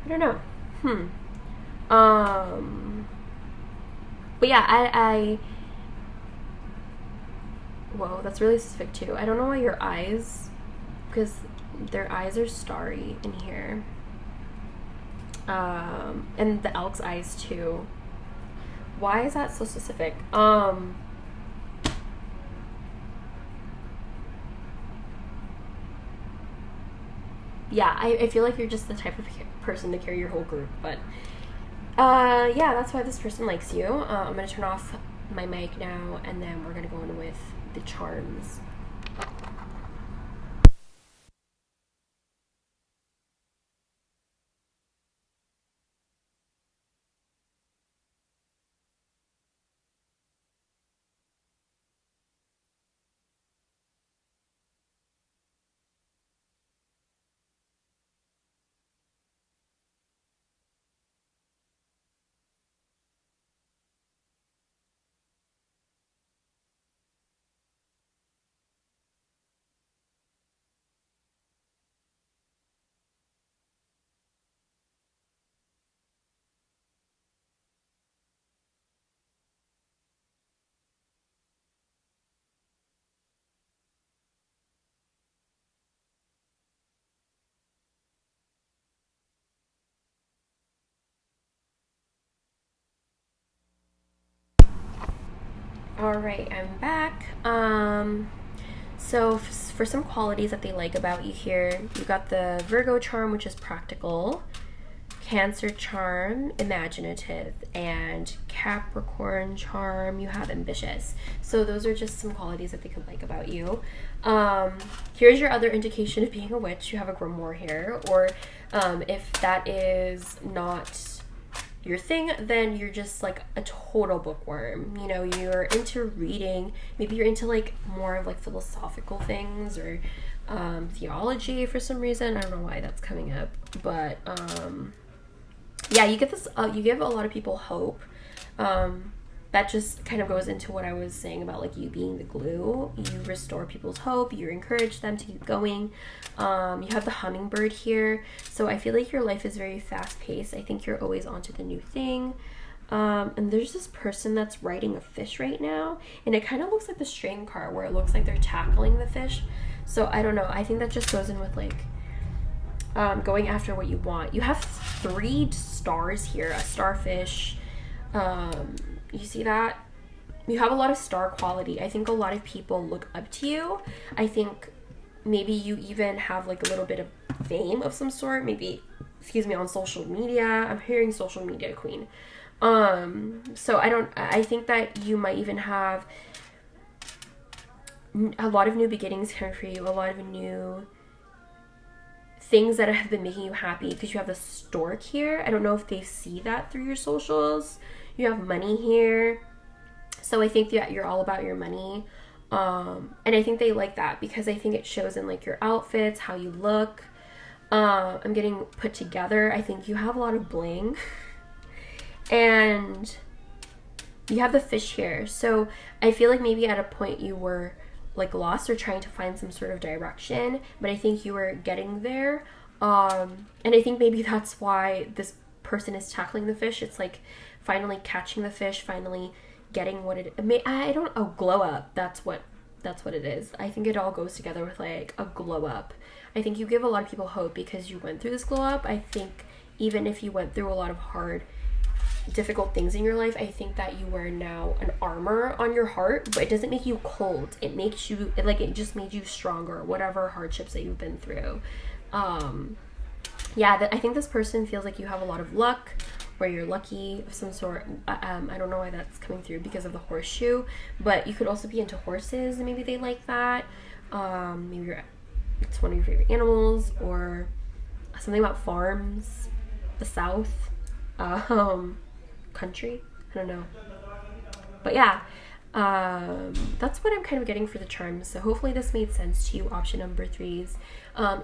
I don't know. But yeah, I whoa, that's really specific too. I don't know why your eyes, because their eyes are starry in here. And the elk's eyes too. Why is that so specific? Yeah, I feel like you're just the type of person to carry your whole group, but yeah, that's why this person likes you. I'm gonna turn off my mic now, and then we're gonna go in with the charms. All right, I'm back. So for some qualities that they like about you here, you got the Virgo charm, which is practical, Cancer charm, imaginative, and Capricorn charm, you have ambitious. So those are just some qualities that they could like about you. Here's your other indication of being a witch. You have a grimoire here, or if that is not your thing, then you're just like a total bookworm. You know, you're into reading. Maybe you're into like more of like philosophical things or theology for some reason. I don't know why that's coming up, but yeah, you get this. You give a lot of people hope. That just kind of goes into what I was saying about like you being the glue. You restore people's hope. You encourage them to keep going. You have the hummingbird here, so I feel like your life is very fast paced. I think you're always onto the new thing. And there's this person that's riding a fish right now, and it kind of looks like the string cart where it looks like they're tackling the fish. So I don't know. I think that just goes in with like going after what you want. You have 3 stars here, a starfish. You see that? You have a lot of star quality. I think a lot of people look up to you. I think maybe you even have like a little bit of fame of some sort. Maybe, excuse me, on social media. I'm hearing social media queen. So I think that you might even have a lot of new beginnings coming for you. A lot of new things that have been making you happy, because you have the stork here. I don't know if they see that through your socials. You have money here, so I think that you're all about your money, and I think they like that because I think it shows in like your outfits, how you look. I'm getting put together. I think you have a lot of bling and you have the fish here, so I feel like maybe at a point you were like lost or trying to find some sort of direction, but I think you were getting there. And I think maybe that's why this person is tackling the fish. It's like finally catching the fish, finally getting what it may, I don't know, glow up. That's what it is. I think it all goes together with like a glow up. I think you give a lot of people hope because you went through this glow up. I think even if you went through a lot of hard, difficult things in your life, I think that you wear now an armor on your heart, but it doesn't make you cold. It makes you like, it just made you stronger, whatever hardships that you've been through. Yeah, I think this person feels like you have a lot of luck, or you're lucky of some sort. I don't know why that's coming through because of the horseshoe, but you could also be into horses, and maybe they like that. Maybe it's one of your favorite animals, or something about farms, the South, country. I don't know, but yeah, that's what I'm kind of getting for the charms. So hopefully this made sense to you, option number 3s.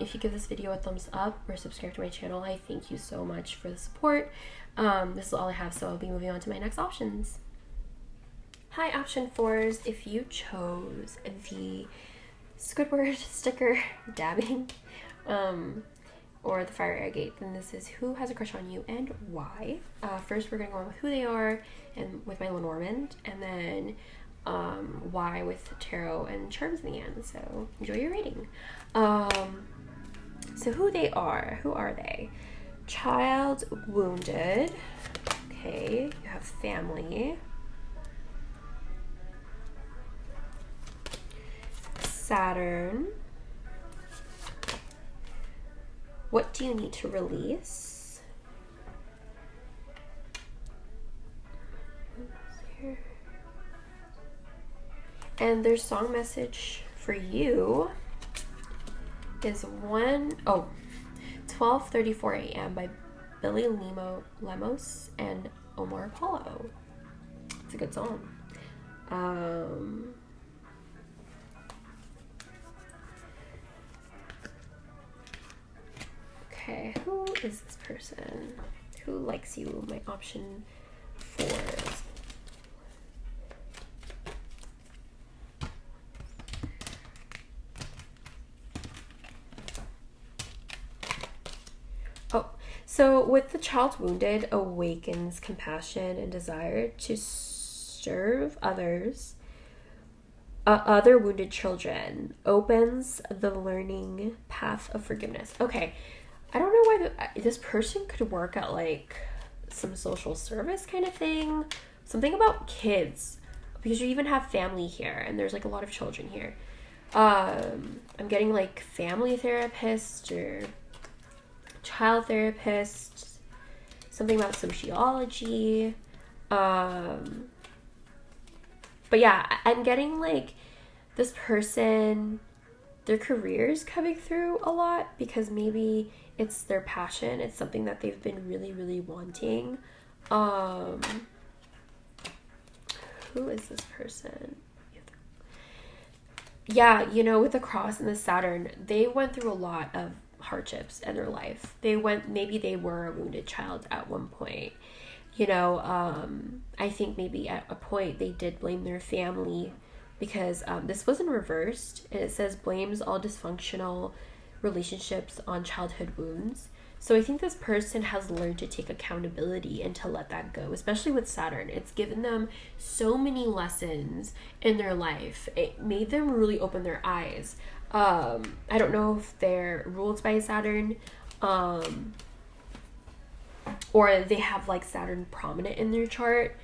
If you give this video a thumbs up or subscribe to my channel, I thank you so much for the support. This is all I have, so I'll be moving on to my next options. Hi, option 4s. If you chose the Squidward sticker dabbing, or the fire agate, then this is who has a crush on you and why. First, we're going to go on with who they are and with my Lenormand, and then why with tarot and charms in the end. So enjoy your reading. So who they are. Who are they? Child wounded. Okay, you have family. Saturn. What do you need to release? And their song message for you is 12:34 a.m. by Billy Lemos and Omar Apollo. It's a good song. Okay, who is this person? Who likes you? My option 4s. Oh, so with the child wounded, awakens compassion and desire to serve others, other wounded children, opens the learning path of forgiveness. Okay, I don't know why this person could work at like some social service kind of thing. Something about kids. because you even have family here, and there's like a lot of children here. I'm getting like family therapist or child therapist, something about sociology. But yeah, I'm getting like this person, their career's coming through a lot because maybe it's their passion. It's something that they've been really, really wanting. Who is this person? Yeah, you know, with the cross and the Saturn, they went through a lot of hardships in their life. Maybe they were a wounded child at one point. You know, I think maybe at a point they did blame their family because this wasn't reversed, and it says blames all dysfunctional relationships on childhood wounds. So I think this person has learned to take accountability and to let that go, especially with Saturn. It's given them so many lessons in their life. It made them really open their eyes. I don't know if they're ruled by Saturn, or they have like Saturn prominent in their chart,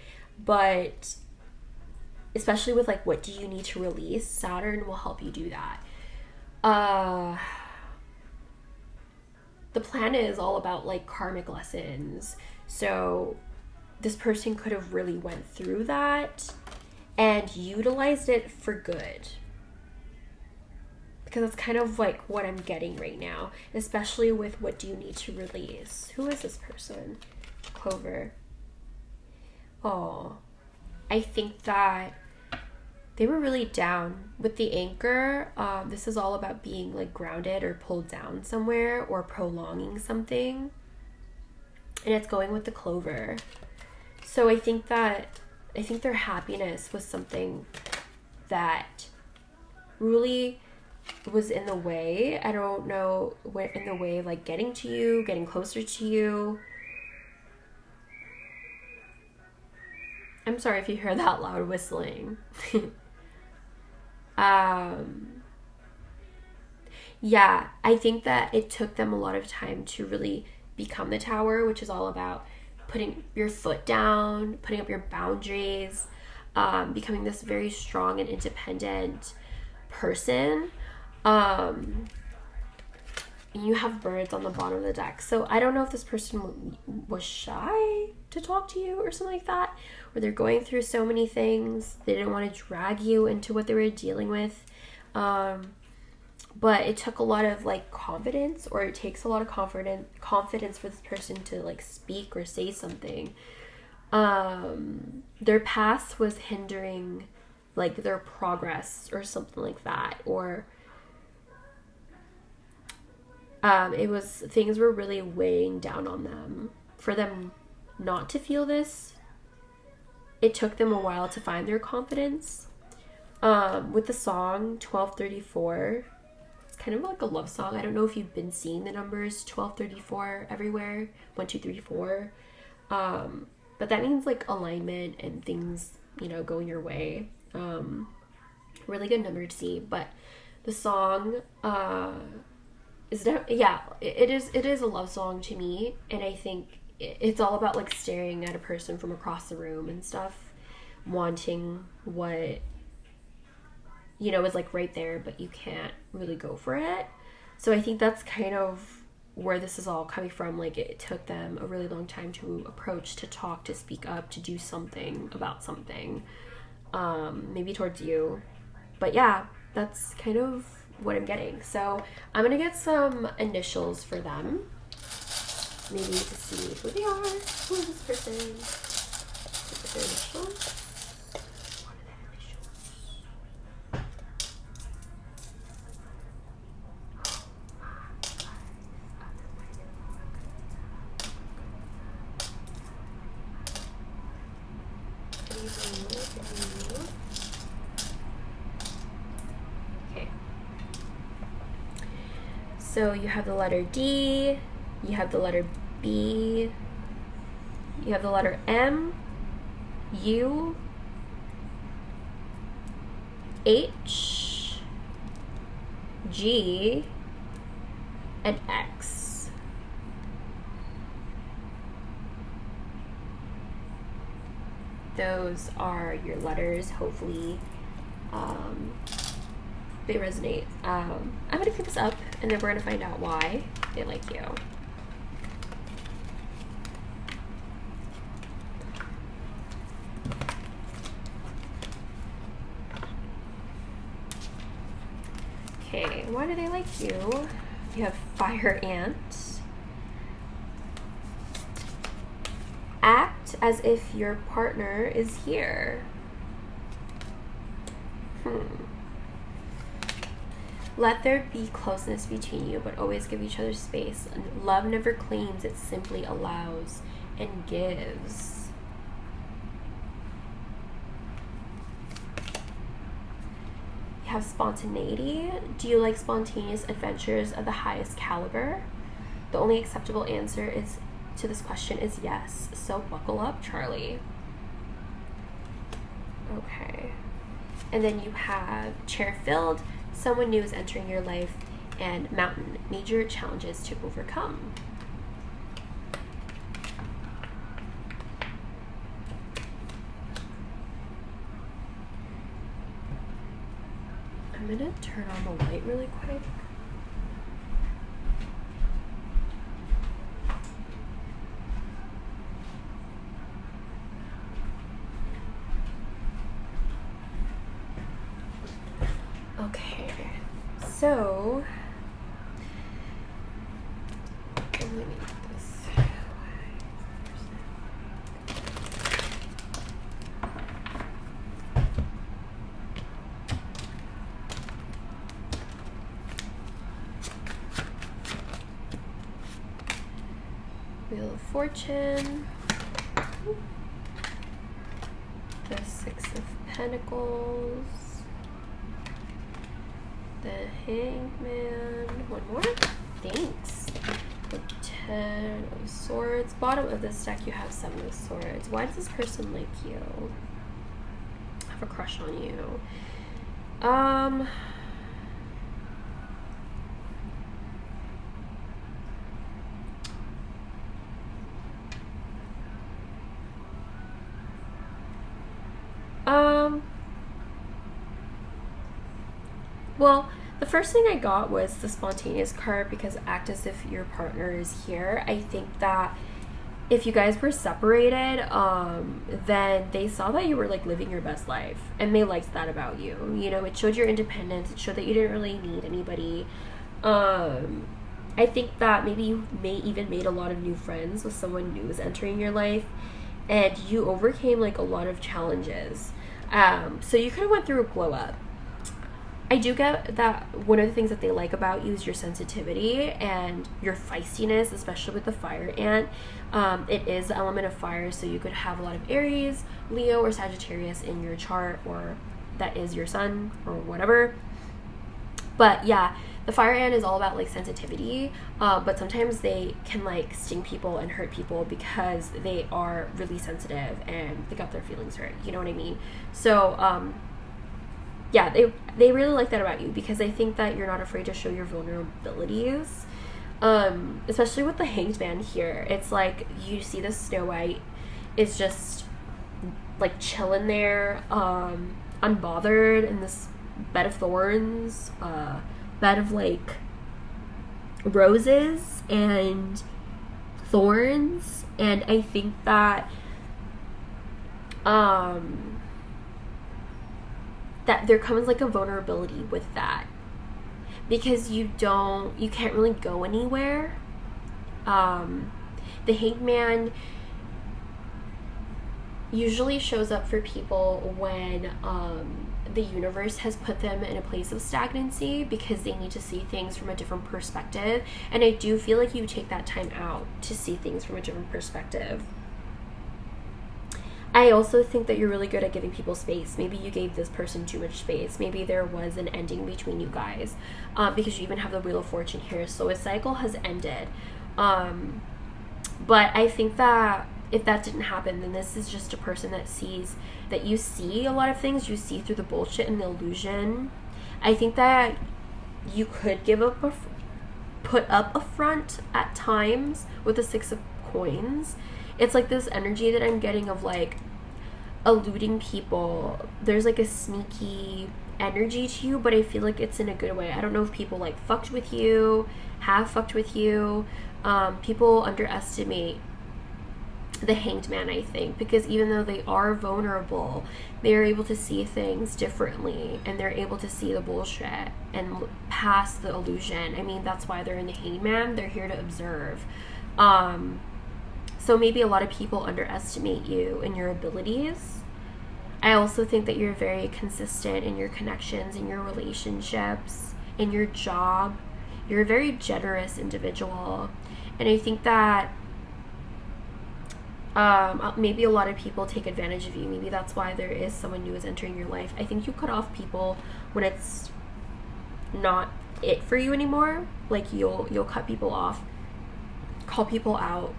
but especially with like what do you need to release, Saturn will help you do that. The planet is all about like karmic lessons, so this person could have really went through that and utilized it for good, because that's kind of like what I'm getting right now, especially with what do you need to release. Who is this person? Clover. Oh, I think that they were really down with the anchor. This is all about being like grounded or pulled down somewhere or prolonging something, and it's going with the Clover. So I think their happiness was something that really was in the way. I don't know what in the way, like getting to you, getting closer to you. I'm sorry if you hear that loud whistling. Yeah, I think that it took them a lot of time to really become the Tower, which is all about putting your foot down, putting up your boundaries, becoming this very strong and independent person. You have birds on the bottom of the deck, so I don't know if this person was shy to talk to you or something like that, or they're going through so many things, they didn't want to drag you into what they were dealing with, but it took a lot of like confidence, or it takes a lot of confidence for this person to like speak or say something. Their past was hindering like their progress or something like that, or things were really weighing down on them. For them not to feel this, it took them a while to find their confidence. With the song 1234, it's kind of like a love song. I don't know if you've been seeing the numbers 1234 everywhere, 1 2 3 4, but that means like alignment and things, you know, going your way. Really good number to see. But the song it is a love song to me, and I think it's all about like staring at a person from across the room and stuff, wanting what, you know, is like right there, but you can't really go for it. So I think that's kind of where this is all coming from. Like it took them a really long time to approach, to talk, to speak up, to do something about something, maybe towards you. But yeah, that's kind of what I'm getting. So I'm gonna get some initials for them, maybe to see who they are. Who is this person? Is their initials? What are their initials? Okay. So you have the letter D, you have the letter B, you have the letter M, U, H, G, and X. those are your letters. Hopefully they resonate. I'm going to clean this up, and then we're going to find out why they like you. Okay, why do they like you? You have fire ant. Act as if your partner is here. Let there be closeness between you, but always give each other space. Love never claims, it simply allows and gives. You have spontaneity. Do you like spontaneous adventures of the highest caliber? The only acceptable answer to this question is yes. So buckle up, Charlie. Okay. And then you have chair filled. Someone new is entering your life, and mountain, major challenges to overcome. I'm gonna turn on the light really quick. Okay, so let me make this. Wheel of Fortune, the Six of Pentacles, the Hangman, one more, thanks, the Ten of Swords. Bottom of this deck you have Seven of Swords. Why does this person like you? Have a crush on you? Well, the first thing I got was the spontaneous card, because act as if your partner is here. I think that if you guys were separated, then they saw that you were like living your best life, and they liked that about you. You know, it showed your independence. It showed that you didn't really need anybody. I think that maybe you may even made a lot of new friends with someone new is entering your life, and you overcame like a lot of challenges. So you kind of went through a glow up. I do get that one of the things that they like about you is your sensitivity and your feistiness, especially with the fire ant. It is the element of fire, so you could have a lot of Aries, Leo, or Sagittarius in your chart, or that is your sun, or whatever. But yeah, the fire ant is all about like sensitivity, but sometimes they can like sting people and hurt people because they are really sensitive and they got their feelings hurt. You know what I mean? So, yeah, they really like that about you, because they think that you're not afraid to show your vulnerabilities, especially with the Hanged Man here. It's like you see the Snow White is just like chilling there, unbothered in this bed of thorns, bed of like roses and thorns, and I think that that there comes like a vulnerability with that, because you can't really go anywhere. The Hanged Man usually shows up for people when the universe has put them in a place of stagnancy, because they need to see things from a different perspective, and I do feel like you take that time out to see things from a different perspective. I also think that you're really good at giving people space. Maybe you gave this person too much space. Maybe there was an ending between you guys, because you even have the Wheel of Fortune here. So a cycle has ended. But I think that if that didn't happen, then this is just a person that sees that you see a lot of things. You see through the bullshit and the illusion. I think that you could put up a front at times with the Six of Coins. It's like this energy that I'm getting of like eluding people. There's like a sneaky energy to you, but I feel like it's in a good way. I don't know if people like fucked with you, have fucked with you. People underestimate the Hanged Man, I think, because even though they are vulnerable, they are able to see things differently, and they're able to see the bullshit and pass the illusion. I mean, that's why they're in the Hanged Man. They're here to observe. So maybe a lot of people underestimate you and your abilities. I also think that you're very consistent in your connections, in your relationships, in your job. You're a very generous individual. And I think that maybe a lot of people take advantage of you. Maybe that's why there is someone new is entering your life. I think you cut off people when it's not it for you anymore. Like you'll cut people off, call people out.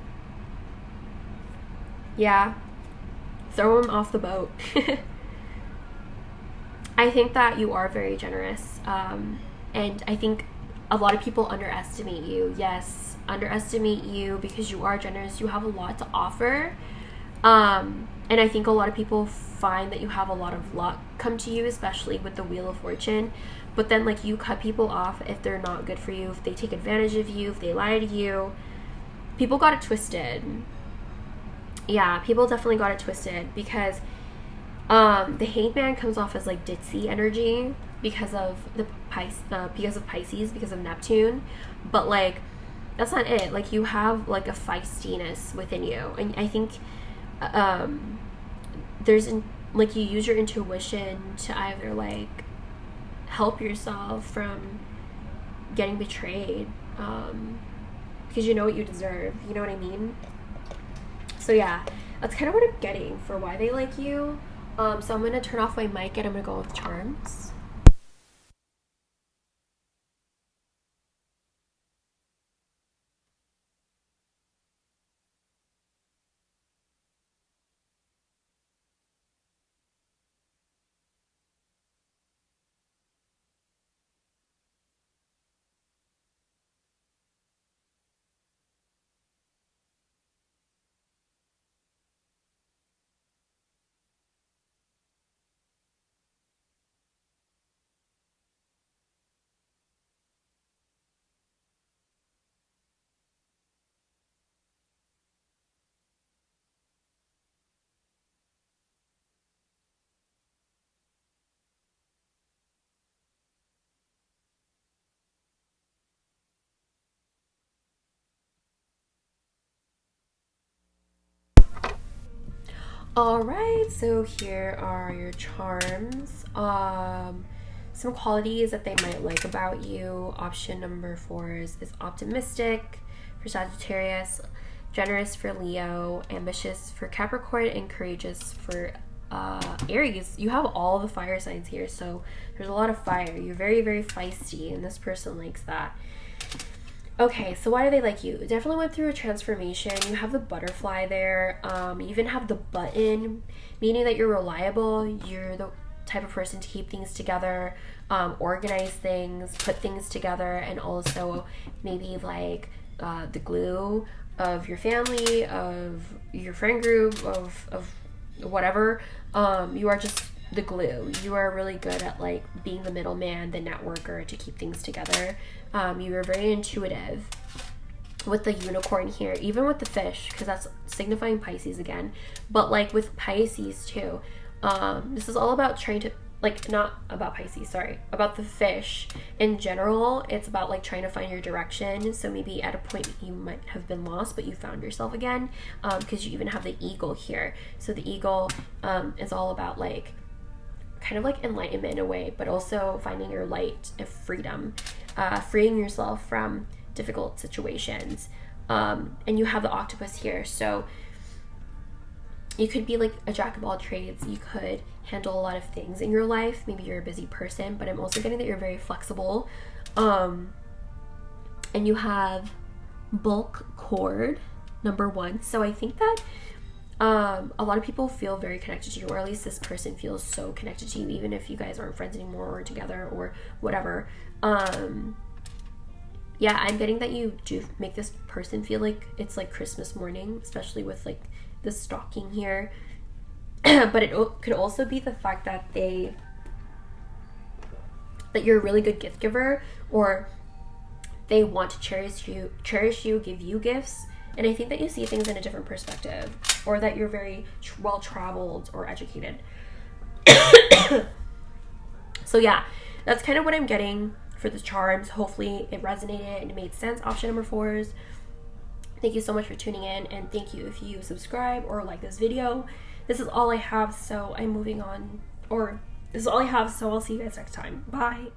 Yeah. Throw them off the boat. I think that you are very generous. And I think a lot of people underestimate you. Yes, underestimate you because you are generous. You have a lot to offer. And I think a lot of people find that you have a lot of luck come to you, especially with the Wheel of Fortune. But then, like, you cut people off if they're not good for you, if they take advantage of you, if they lie to you. People got it twisted. Yeah, people definitely got it twisted because the Hanged Man comes off as like ditzy energy because of Pisces, because of Neptune, but like that's not it. Like you have like a feistiness within you, and I think like you use your intuition to either like help yourself from getting betrayed because you know what you deserve. You know what I mean? So yeah, that's kind of what I'm getting for why they like you. So I'm going to turn off my mic and I'm going to go with charms. Alright, so here are your charms. Some qualities that they might like about you. Option number 4 is optimistic for Sagittarius, generous for Leo, ambitious for Capricorn, and courageous for Aries. You have all the fire signs here, so there's a lot of fire. You're very, very feisty, and this person likes that. Okay, so why do they like you? Definitely went through a transformation. You have the butterfly there. You even have the button, meaning that you're reliable. You're the type of person to keep things together, organize things, put things together, and also maybe like the glue of your family, of your friend group, of whatever. You are just the glue. You are really good at like being the middleman, the networker to keep things together. You are very intuitive with the unicorn here, even with the fish, because that's signifying Pisces again, but like with Pisces too. This is all about trying to, like, not about Pisces, sorry, about the fish in general. It's about like trying to find your direction. So maybe at a point you might have been lost, but you found yourself again, because you even have the eagle here. So the eagle is all about like kind of like enlightenment in a way, but also finding your light of freedom, freeing yourself from difficult situations. And you have the octopus here, so you could be like a jack of all trades. You could handle a lot of things in your life. Maybe you're a busy person, but I'm also getting that you're very flexible. And you have bulk cord number 1, so I think that a lot of people feel very connected to you, or at least this person feels so connected to you, even if you guys aren't friends anymore or together or whatever. Yeah, I'm getting that you do make this person feel like it's like Christmas morning, especially with like the stocking here. But it could also be the fact that you're a really good gift giver, or they want to cherish you, give you gifts. And I think that you see things in a different perspective, or that you're very well traveled or educated. So yeah, that's kind of what I'm getting for the charms. Hopefully it resonated and it made sense. Option number 4s. Thank you so much for tuning in, and thank you if you subscribe or like this video. This is all I have, so I'm moving on, or this is all I have, so I'll see you guys next time. Bye.